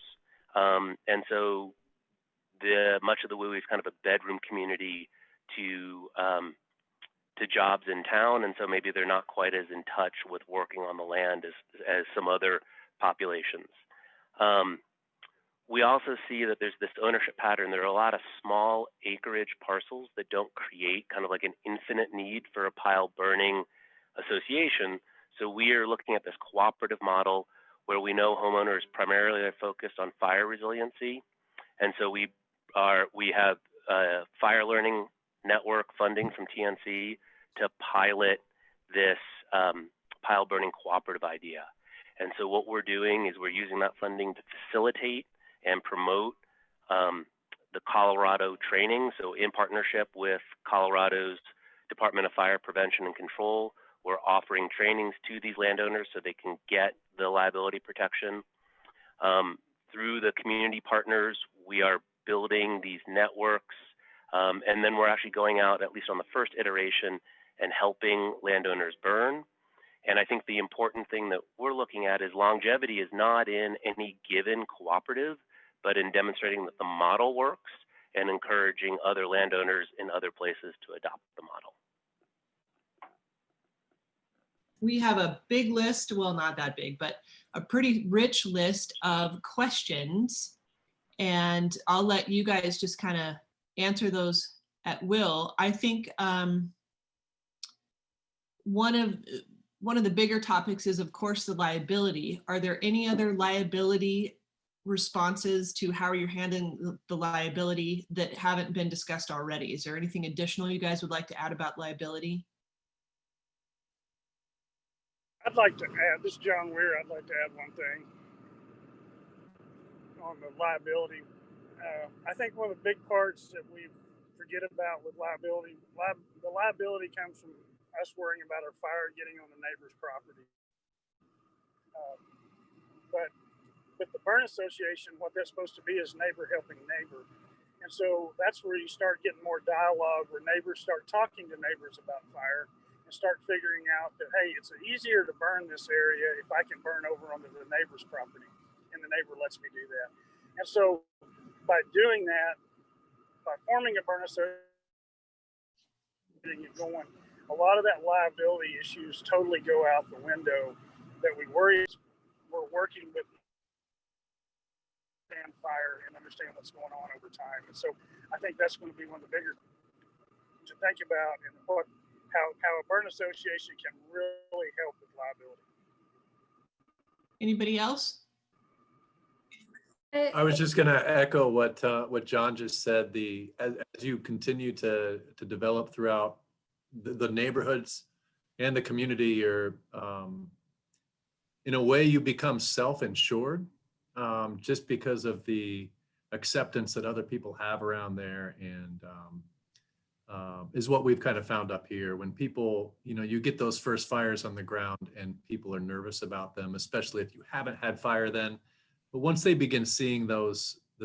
and so much of the WUI is kind of a bedroom community to jobs in town, and so maybe they're not quite as in touch with working on the land as some other populations. We also see that there's this ownership pattern. There are a lot of small acreage parcels that don't create kind of like an infinite need for a pile burning association. So we are looking at this cooperative model where we know homeowners primarily are focused on fire resiliency. And so we have fire learning network funding from TNC to pilot this pile burning cooperative idea. And so what we're doing is we're using that funding to facilitate and promote the Colorado training. So in partnership with Colorado's Department of Fire Prevention and Control, we're offering trainings to these landowners so they can get the liability protection. Through the community partners, we are building these networks, and then we're actually going out, at least on the first iteration, and helping landowners burn. And I think the important thing that we're looking at is longevity is not in any given cooperative, but in demonstrating that the model works and encouraging other landowners in other places to adopt the model. We have a big list, well, not that big, but a pretty rich list of questions. And I'll let you guys just kind of answer those at will. I think one of the bigger topics is, of course, the liability. Are there any other liability responses to how you're handling the liability that haven't been discussed already? Is there anything additional you guys would like to add about liability? I'd like to add, this is John Weir, I'd like to add one thing on the liability. I think one of the big parts that we forget about with liability, the liability comes from us worrying about our fire getting on the neighbor's property. But with the burn association, what that's supposed to be is neighbor helping neighbor. And so that's where you start getting more dialogue, where neighbors start talking to neighbors about fire and start figuring out that, hey, it's easier to burn this area if I can burn over onto the neighbor's property and the neighbor lets me do that. And so by doing that, by forming a burn association, getting it going, a lot of that liability issues totally go out the window that we worry. We're working with fire and understand what's going on over time. And so I think that's going to be one of the bigger to think about, and how a burn association can really help with liability. Anybody else? I was just going to echo what John just said. As you continue to develop throughout the neighborhoods and the community, you're in a way you become self-insured just because of the acceptance that other people have around there, and is what we've kind of found up here. When people, you get those first fires on the ground and people are nervous about them, especially if you haven't had fire then. But once they begin seeing the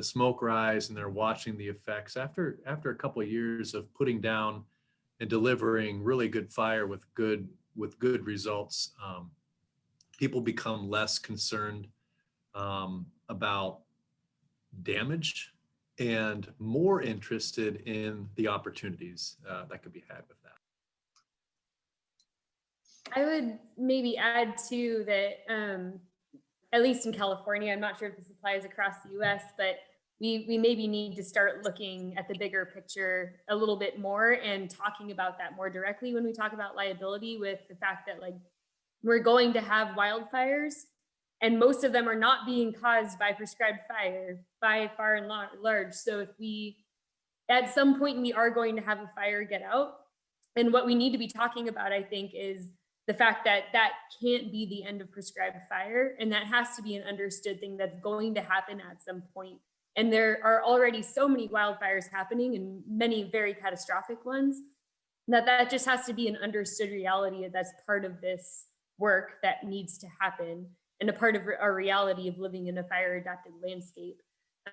smoke rise and they're watching the effects after a couple of years of putting down and delivering really good fire with good results, people become less concerned about damage and more interested in the opportunities that could be had with that. I would maybe add too that at least in California, I'm not sure if this applies across the US, but we maybe need to start looking at the bigger picture a little bit more and talking about that more directly when we talk about liability, with the fact that like we're going to have wildfires, and most of them are not being caused by prescribed fire by far and large. So if we, at some point, we are going to have a fire get out. And what we need to be talking about, I think, is the fact that that can't be the end of prescribed fire. And that has to be an understood thing that's going to happen at some point. And there are already so many wildfires happening, and many very catastrophic ones, that just has to be an understood reality that's part of this work that needs to happen, and a part of our reality of living in a fire adapted landscape.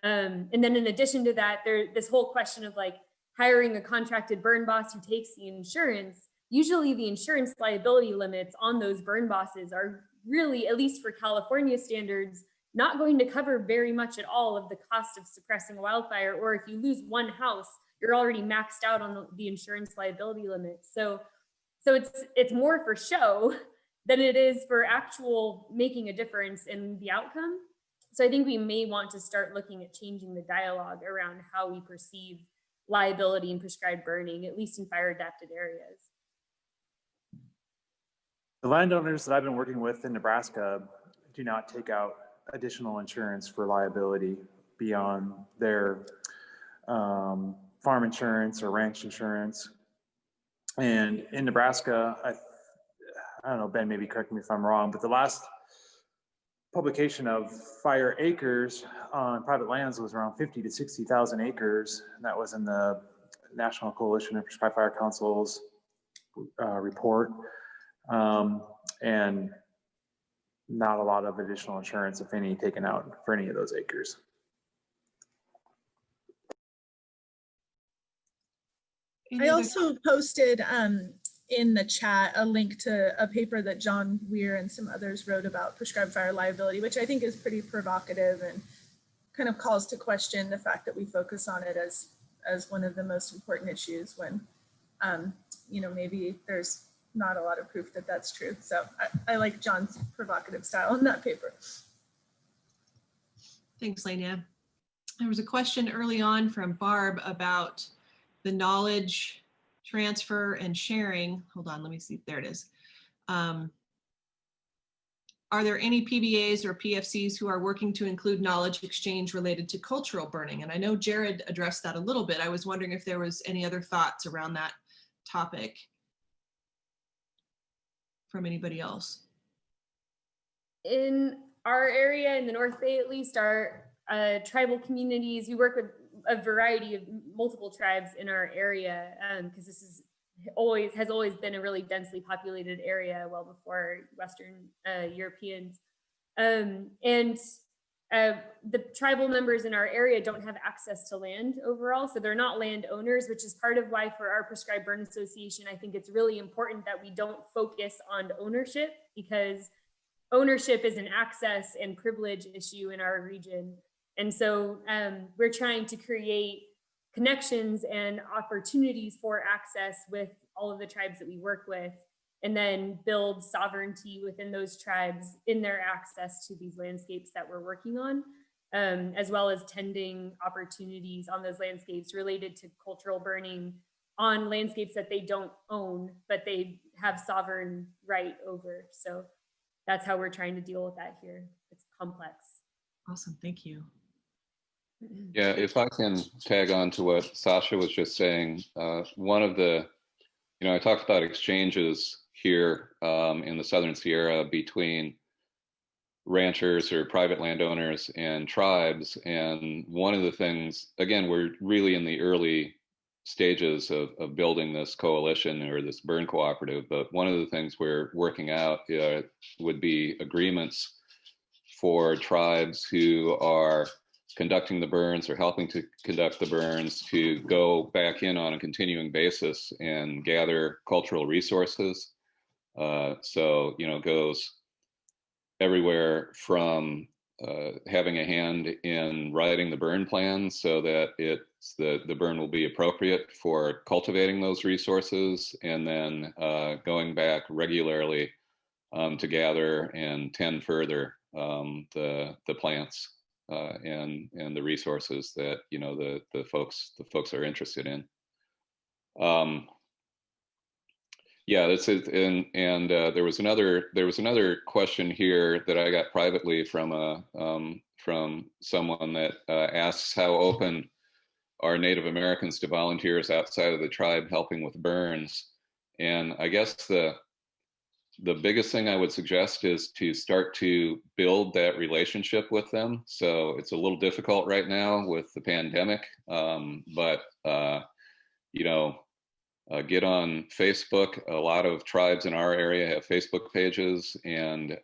And then in addition to that, this whole question of like hiring a contracted burn boss who takes the insurance. Usually the insurance liability limits on those burn bosses are really, at least for California standards, not going to cover very much at all of the cost of suppressing wildfire. Or if you lose one house, you're already maxed out on the insurance liability limits. So it's more for show than it is for actual making a difference in the outcome. So I think we may want to start looking at changing the dialogue around how we perceive liability and prescribed burning, at least in fire adapted areas. The landowners that I've been working with in Nebraska do not take out additional insurance for liability beyond their farm insurance or ranch insurance. And in Nebraska, I don't know, Ben, maybe correct me if I'm wrong, but the last publication of fire acres on private lands was around 50 to 60,000 acres. And that was in the National Coalition of Prescribed Fire Council's report. And not a lot of additional insurance, if any, taken out for any of those acres. I also posted in the chat a link to a paper that John Weir and some others wrote about prescribed fire liability, which I think is pretty provocative and kind of calls to question the fact that we focus on it as one of the most important issues when, maybe there's not a lot of proof that that's true. So I like John's provocative style in that paper. Thanks, Lania. There was a question early on from Barb about the knowledge transfer and sharing. Hold on, let me see. There it is. Are there any PBAs or PFCs who are working to include knowledge exchange related to cultural burning? And I know Jared addressed that a little bit. I was wondering if there was any other thoughts around that topic from anybody else. In our area, in the North Bay at least, our tribal communities, we work with a variety of multiple tribes in our area, because this has always been a really densely populated area well before Western Europeans. And the tribal members in our area don't have access to land overall. So they're not landowners, which is part of why for our Prescribed Burn Association, I think it's really important that we don't focus on ownership, because ownership is an access and privilege issue in our region. And so we're trying to create connections and opportunities for access with all of the tribes that we work with, and then build sovereignty within those tribes in their access to these landscapes that we're working on, as well as tending opportunities on those landscapes related to cultural burning on landscapes that they don't own, but they have sovereign right over. So that's how we're trying to deal with that here. It's complex. Awesome, thank you. Yeah, if I can tag on to what Sasha was just saying, one of the, I talked about exchanges here in the Southern Sierra between ranchers or private landowners and tribes. And one of the things, again, we're really in the early stages of building this coalition or this burn cooperative, but one of the things we're working out would be agreements for tribes who are conducting the burns or helping to conduct the burns to go back in on a continuing basis and gather cultural resources. So, goes everywhere from having a hand in writing the burn plan so that the burn will be appropriate for cultivating those resources, and then going back regularly to gather and tend further the plants and the resources that the folks are interested in. Yeah, that's it. And there was another question here that I got privately from someone that asks how open are Native Americans to volunteers outside of the tribe helping with burns. And I guess the biggest thing I would suggest is to start to build that relationship with them. So it's a little difficult right now with the pandemic, but get on Facebook. A lot of tribes in our area have Facebook pages, and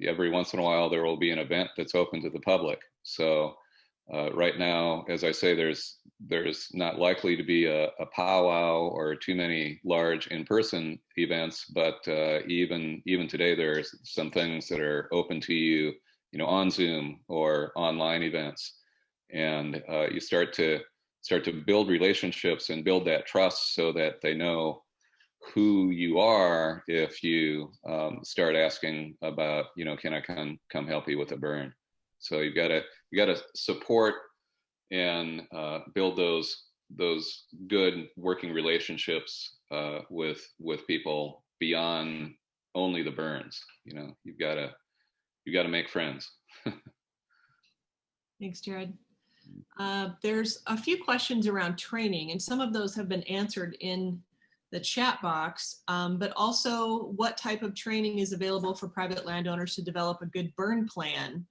every once in a while there will be an event that's open to the public. So right now, as I say, there's not likely to be a powwow or too many large in-person events, but even today there's some things that are open to you, on Zoom or online events, and you start to build relationships and build that trust so that they know who you are if you start asking about, can I come help you with a burn? So you got to support and build those good working relationships with people beyond only the burns. You've got to make friends. Thanks, Jared. There's a few questions around training, and some of those have been answered in the chat box, but also what type of training is available for private landowners to develop a good burn plan?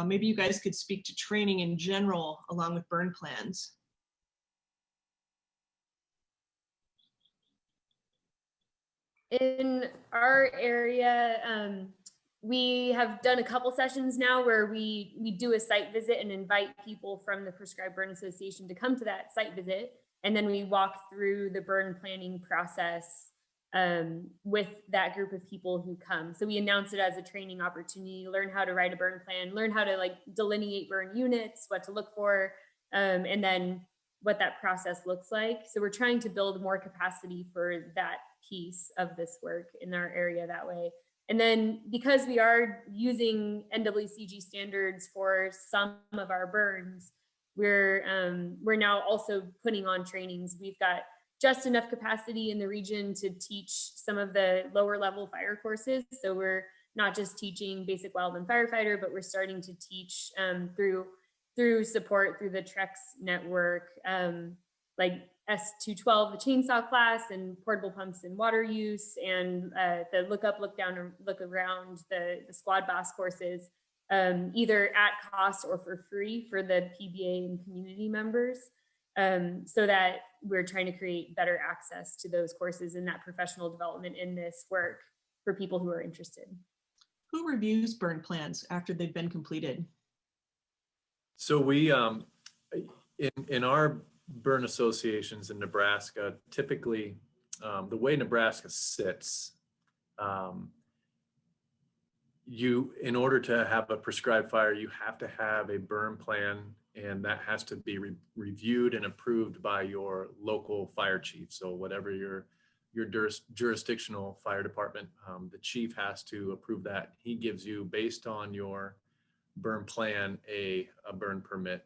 Maybe you guys could speak to training in general along with burn plans. In our area, we have done a couple sessions now where we do a site visit and invite people from the Prescribed Burn Association to come to that site visit. And then we walk through the burn planning process with that group of people who come. So we announce it as a training opportunity, learn how to write a burn plan, learn how to delineate burn units, what to look for, and then what that process looks like. So we're trying to build more capacity for that piece of this work in our area that way. And then because we are using NWCG standards for some of our burns, we're now also putting on trainings. We've got just enough capacity in the region to teach some of the lower level fire courses. So we're not just teaching basic wildland firefighter, but we're starting to teach through support through the TREX network, like S212, the chainsaw class, and portable pumps and water use, and the look up, look down, or look around, the squad boss courses, either at cost or for free for the PBA and community members, so that we're trying to create better access to those courses and that professional development in this work for people who are interested. Who reviews burn plans after they've been completed? So we, in our burn associations in Nebraska, typically, the way Nebraska sits, in order to have a prescribed fire, you have to have a burn plan, and that has to be reviewed and approved by your local fire chief. So whatever your jurisdictional fire department, the chief has to approve that. He gives you, based on your burn plan, a burn permit.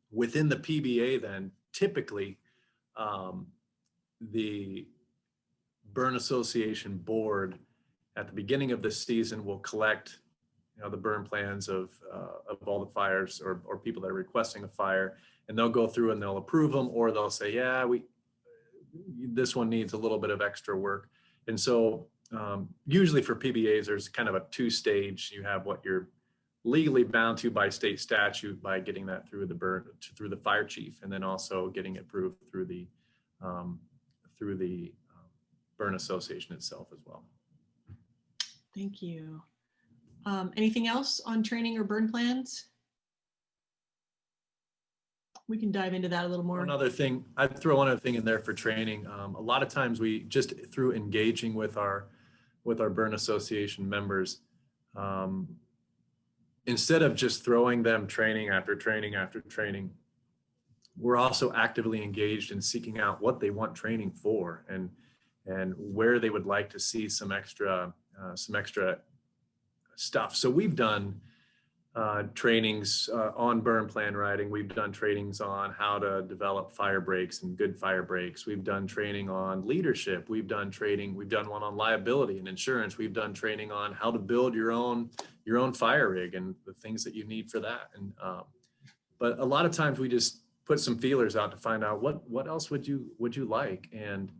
Within the PBA, then typically the burn association board at the beginning of the season will collect, the burn plans of all the fires or people that are requesting a fire, and they'll go through and they'll approve them, or they'll say, yeah, this one needs a little bit of extra work. And so usually for PBAs, there's kind of a two-stage. You have what you're legally bound to by state statute by getting that through the fire chief, and then also getting it approved through the burn association itself as well. Thank you. Anything else on training or burn plans? We can dive into that a little more. Another thing, I'd throw one other thing in there for training. A lot of times we just, through engaging with our burn association members, instead of just throwing them training after training after training, we're also actively engaged in seeking out what they want training for, and where they would like to see some extra stuff. So we've done trainings on burn plan writing. We've done trainings on how to develop fire breaks and good fire breaks. We've done training on leadership. We've done one on liability and insurance. We've done training on how to build your own fire rig and the things that you need for that. And but a lot of times we just put some feelers out to find out what else would you like. And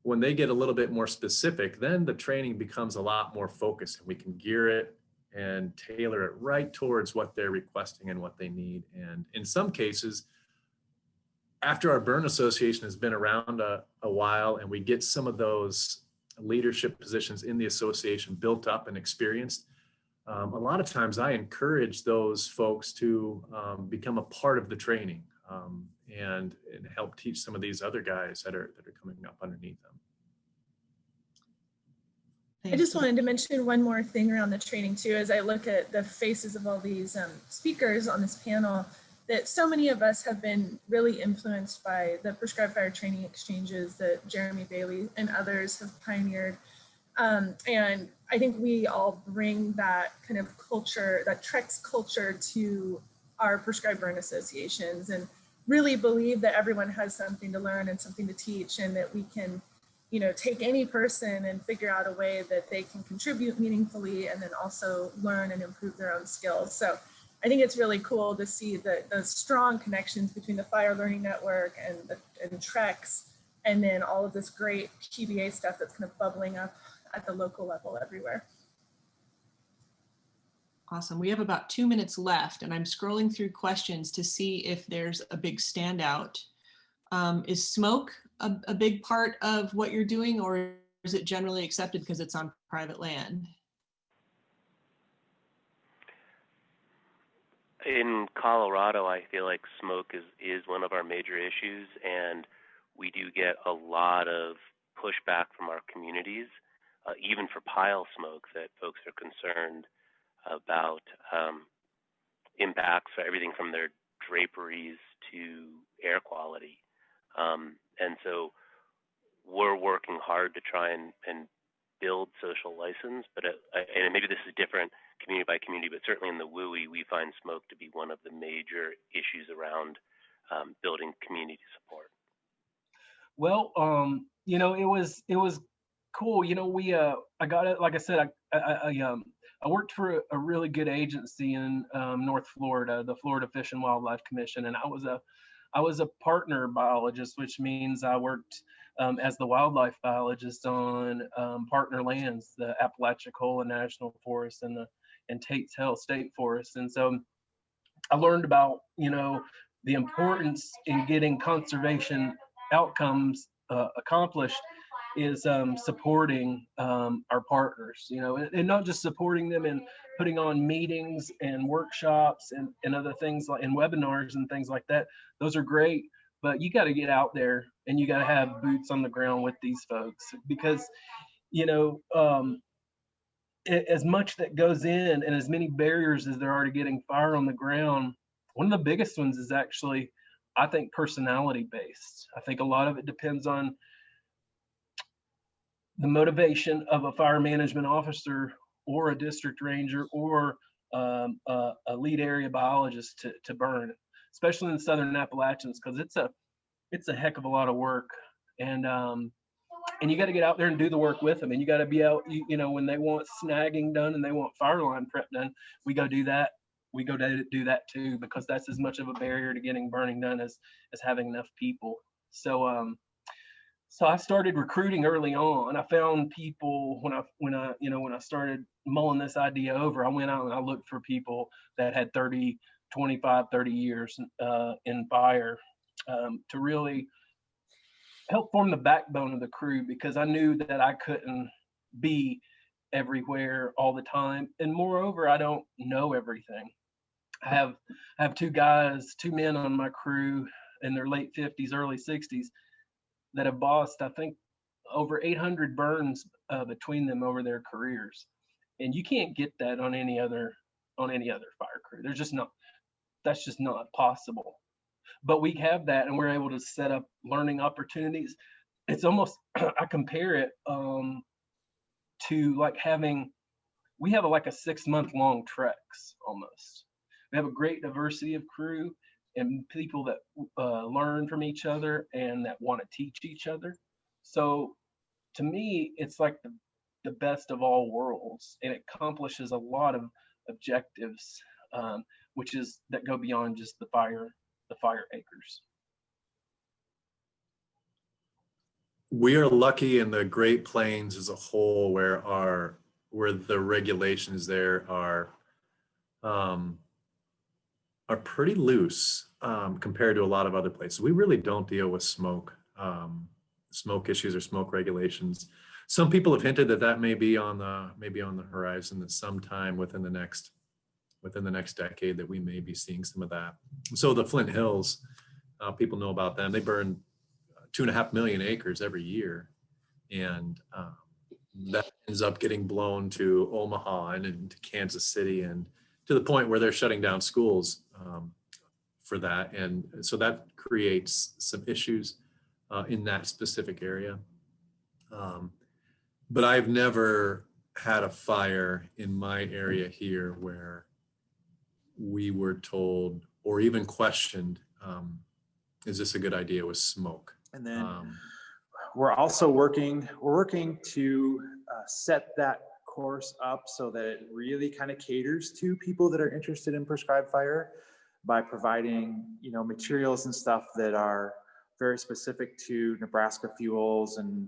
when they get a little bit more specific, then the training becomes a lot more focused, and we can gear it and tailor it right towards what they're requesting and what they need. And in some cases, after our burn association has been around a while, and we get some of those leadership positions in the association built up and experienced, a lot of times I encourage those folks to become a part of the training and help teach some of these other guys that are coming up underneath them. I just wanted to mention one more thing around the training too, as I look at the faces of all these speakers on this panel, that so many of us have been really influenced by the prescribed fire training exchanges that Jeremy Bailey and others have pioneered. And I think we all bring that kind of culture, that Trex culture, to our prescribed burn associations, and really believe that everyone has something to learn and something to teach, and that we can, take any person and figure out a way that they can contribute meaningfully and then also learn and improve their own skills. So I think it's really cool to see the strong connections between the Fire Learning Network and Trex, and then all of this great PBA stuff that's kind of bubbling up at the local level everywhere. Awesome. We have about 2 minutes left, and I'm scrolling through questions to see if there's a big standout. Is smoke a big part of what you're doing, or is it generally accepted because it's on private land? In Colorado, I feel like smoke is one of our major issues, and we do get a lot of pushback from our communities, even for pile smoke, that folks are concerned about impacts for everything from their draperies to air quality. And so we're working hard to try and build social license, but and maybe this is different community by community, but certainly in the WUI, we find smoke to be one of the major issues around building community support. Well, it was cool. I got it. Like I said, I worked for a really good agency in North Florida, the Florida Fish and Wildlife Commission, and I was a partner biologist, which means I worked as the wildlife biologist on partner lands, the Apalachicola National Forest and Tate's Hell State Forest. And so I learned about, the importance in getting conservation outcomes accomplished is supporting our partners, you know, and not just supporting them in putting on meetings and workshops and other things like and webinars and things like that. Those are great, but you got to get out there and you got to have boots on the ground with these folks, because, you know, as much that goes in and as many barriers as there are to getting fire on the ground, one of the biggest ones is actually, I think, personality based. I think a lot of it depends on the motivation of a fire management officer or a district ranger or a lead area biologist to burn, especially in the Southern Appalachians, because it's a heck of a lot of work. And you got to get out there and do the work with them. And you got to be out, you know, when they want snagging done and they want fire line prep done, we go do that. We go do that too, because that's as much of a barrier to getting burning done as having enough people. So, so I started recruiting early on. I found people when I started mulling this idea over, I went out and I looked for people that had 30, 25, 30 years in fire to really help form the backbone of the crew, because I knew that I couldn't be everywhere all the time. And moreover, I don't know everything. I have two men on my crew in their late 50s, early 60s that have bossed, I think, over 800 burns between them over their careers. And you can't get that on any other fire crew. That's just not possible. But we have that, and we're able to set up learning opportunities. It's almost, I compare it to like we have like a 6-month-long treks almost. We have a great diversity of crew and people that learn from each other and that want to teach each other. So to me, it's like the best of all worlds, and it accomplishes a lot of objectives, that go beyond just the fire acres. We are lucky in the Great Plains as a whole, where the regulations there are pretty loose compared to a lot of other places. We really don't deal with smoke issues or smoke regulations. Some people have hinted that may be on the horizon, that sometime within the next decade that we may be seeing some of that. So the Flint Hills, people know about them. They burn 2.5 million acres every year, and that ends up getting blown to Omaha and into Kansas City, and to the point where they're shutting down schools for that. And so that creates some issues in that specific area. But I've never had a fire in my area here where we were told or even questioned, is this a good idea with smoke? And then we're also working to set that course up so that it really kind of caters to people that are interested in prescribed fire, by providing, materials and stuff that are very specific to Nebraska fuels and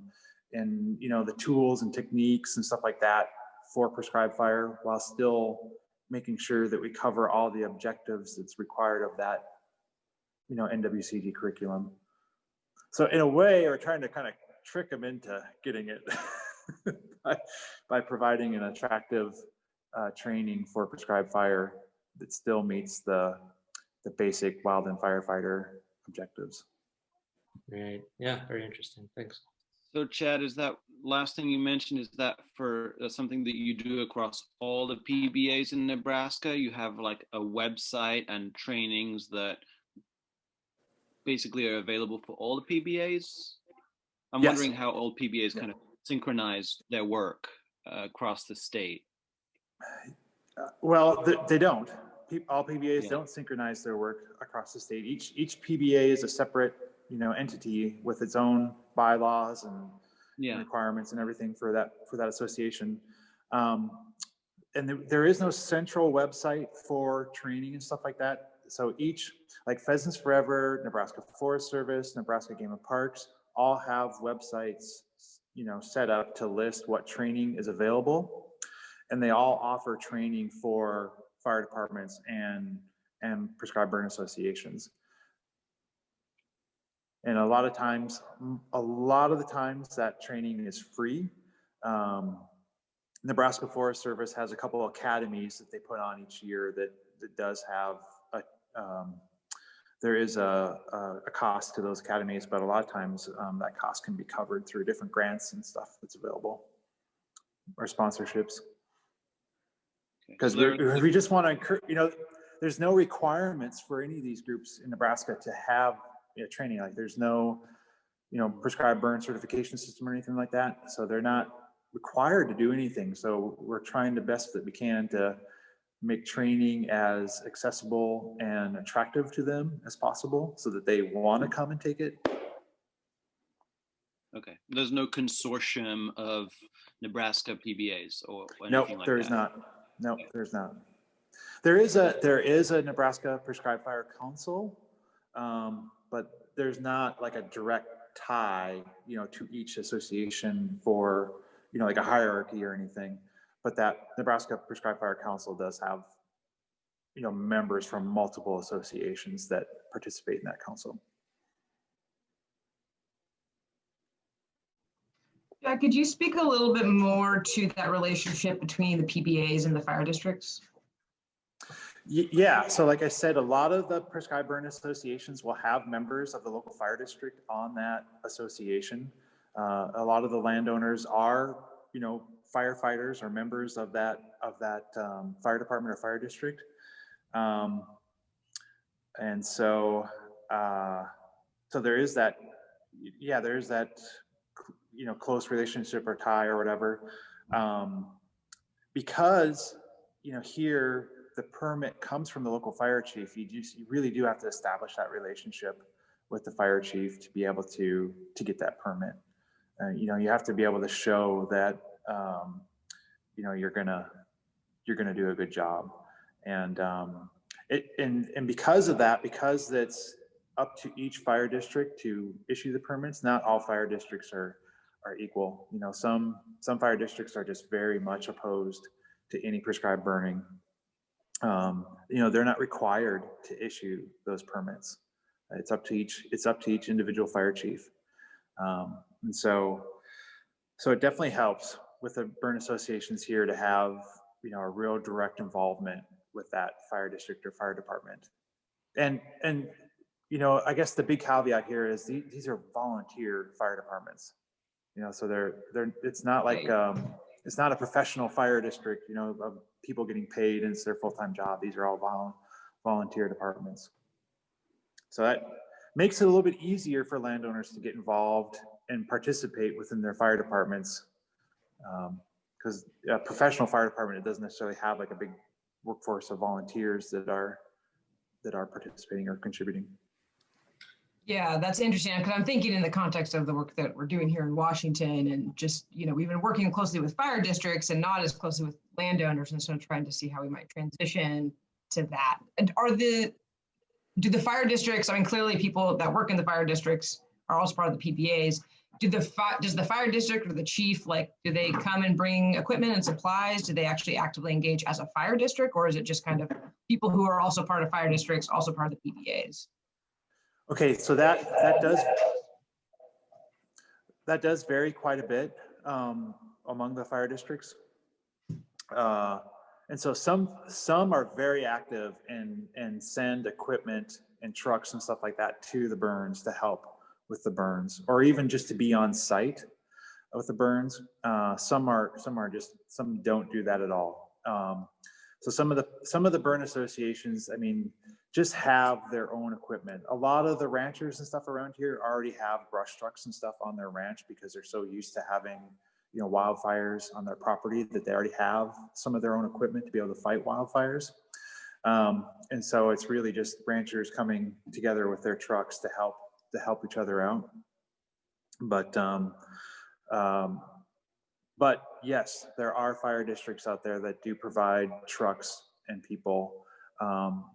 the tools and techniques and stuff like that for prescribed fire, while still making sure that we cover all the objectives that's required of that, NWCD curriculum. So in a way, we're trying to kind of trick them into getting it by providing an attractive training for prescribed fire that still meets the basic wildland firefighter objectives. Right. Yeah. Very interesting. Thanks. So Chad, is that last thing you mentioned, is that for something that you do across all the PBAs in Nebraska? You have like a website and trainings that basically are available for all the PBAs? I'm Yes. wondering how all PBAs kind of synchronize their work across the state. Well, they don't. All PBAs don't synchronize their work across the state. Each PBA is a separate, entity with its own bylaws and requirements and everything for that association. And there is no central website for training and stuff like that. So each, like Pheasants Forever, Nebraska Forest Service, Nebraska Game and Parks, all have websites, set up to list what training is available. And they all offer training for fire departments and prescribed burn associations. And a lot of the times that training is free. Nebraska Forest Service has a couple of academies that they put on each year that does have there is a cost to those academies, but a lot of times that cost can be covered through different grants and stuff that's available, or sponsorships. Because we just want to encourage, there's no requirements for any of these groups in Nebraska to have training. Like there's no, prescribed burn certification system or anything like that. So they're not required to do anything. So we're trying the best that we can to make training as accessible and attractive to them as possible so that they want to come and take it. Okay. There's no consortium of Nebraska PBAs or anything Nope, like there that? is not. No, there's not. There is a Nebraska Prescribed Fire Council, but there's not like a direct tie, to each association for, like a hierarchy or anything. But that Nebraska Prescribed Fire Council does have, members from multiple associations that participate in that council. Yeah, could you speak a little bit more to that relationship between the PBAs and the fire districts? Yeah, so like I said, a lot of the prescribed burn associations will have members of the local fire district on that association. A lot of the landowners are, firefighters or members of that fire department or fire district. And so, so there is that, there's that, close relationship or tie or whatever. Because, here the permit comes from the local fire chief, you really do have to establish that relationship with the fire chief to be able to get that permit. You have to be able to show that, you're gonna do a good job. And because of that, because it's up to each fire district to issue the permits, not all fire districts are equal. Some fire districts are just very much opposed to any prescribed burning. They're not required to issue those permits. It's up to each individual fire chief. And so it definitely helps with the burn associations here to have, a real direct involvement with that fire district or fire department. And I guess the big caveat here is these are volunteer fire departments. So it's not like, it's not a professional fire district, of people getting paid and it's their full-time job. These are all volunteer departments. So that makes it a little bit easier for landowners to get involved and participate within their fire departments. Because a professional fire department, it doesn't necessarily have like a big workforce of volunteers that are participating or contributing. Yeah, that's interesting because I'm thinking in the context of the work that we're doing here in Washington and just, we've been working closely with fire districts and not as closely with landowners. And so I'm trying to see how we might transition to that. And do the fire districts, clearly people that work in the fire districts are also part of the PBAs. Does the fire district or the chief, do they come and bring equipment and supplies? Do they actually actively engage as a fire district, or is it just kind of people who are also part of fire districts, also part of the PBAs? Okay, so that does vary quite a bit among the fire districts. And so some are very active and send equipment and trucks and stuff like that to the burns to help with the burns, or even just to be on site with the burns. Some don't do that at all. So some of the burn associations, just have their own equipment. A lot of the ranchers and stuff around here already have brush trucks and stuff on their ranch because they're so used to having, wildfires on their property that they already have some of their own equipment to be able to fight wildfires. And so it's really just ranchers coming together with their trucks to help each other out. But yes, there are fire districts out there that do provide trucks and people.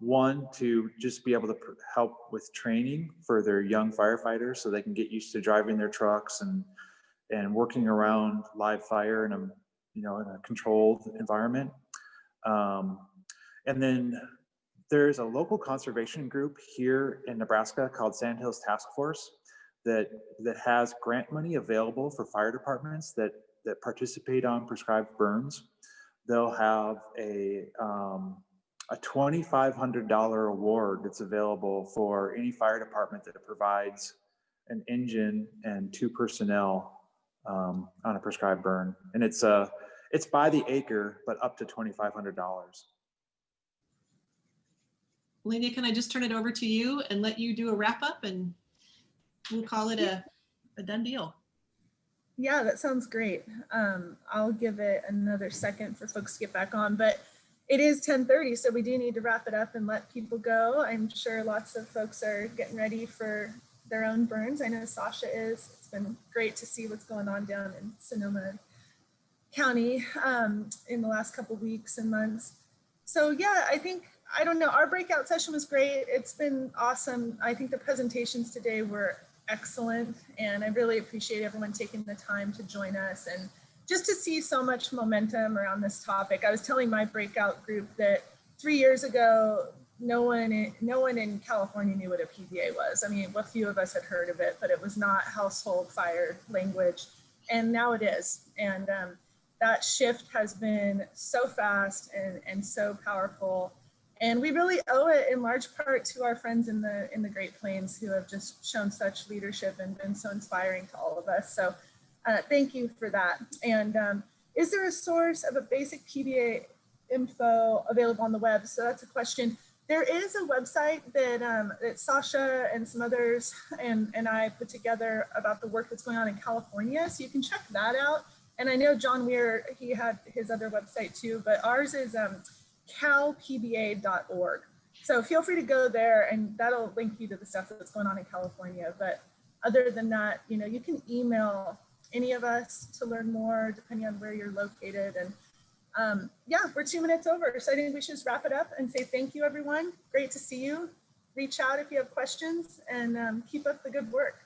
One, to just be able to help with training for their young firefighters so they can get used to driving their trucks and working around live fire in a controlled environment. And then there's a local conservation group here in Nebraska called Sandhills Task Force. that has grant money available for fire departments that participate on prescribed burns. They'll have a $2,500 award that's available for any fire department that provides an engine and 2 personnel on a prescribed burn. And it's by the acre, but up to $2,500. Lena, can I just turn it over to you and let you do a wrap up, and we'll call it a done deal. Yeah, that sounds great. I'll give it another second for folks to get back on, but it is 10:30, so we do need to wrap it up and let people go. I'm sure lots of folks are getting ready for their own burns. I know Sasha is. It's been great to see what's going on down in Sonoma County in the last couple of weeks and months. So yeah, I don't know, our breakout session was great. It's been awesome. I think the presentations today were excellent, and I really appreciate everyone taking the time to join us and just to see so much momentum around this topic. I was telling my breakout group that 3 years ago, no one in California knew what a PBA was. I mean, a few of us had heard of it, but it was not household fire language, and now it is. And that shift has been so fast and so powerful. And we really owe it in large part to our friends in the Great Plains who have just shown such leadership and been so inspiring to all of us. So thank you for that. And is there a source of a basic PBA info available on the web? So that's a question. There is a website that Sasha and some others and I put together about the work that's going on in California. So you can check that out. And I know John Weir, he had his other website too, but ours is calpba.org. So feel free to go there, and that'll link you to the stuff that's going on in California. But other than that, you can email any of us to learn more, depending on where you're located. And yeah, we're 2 minutes over. So I think we should just wrap it up and say thank you, everyone. Great to see you. Reach out if you have questions, and keep up the good work.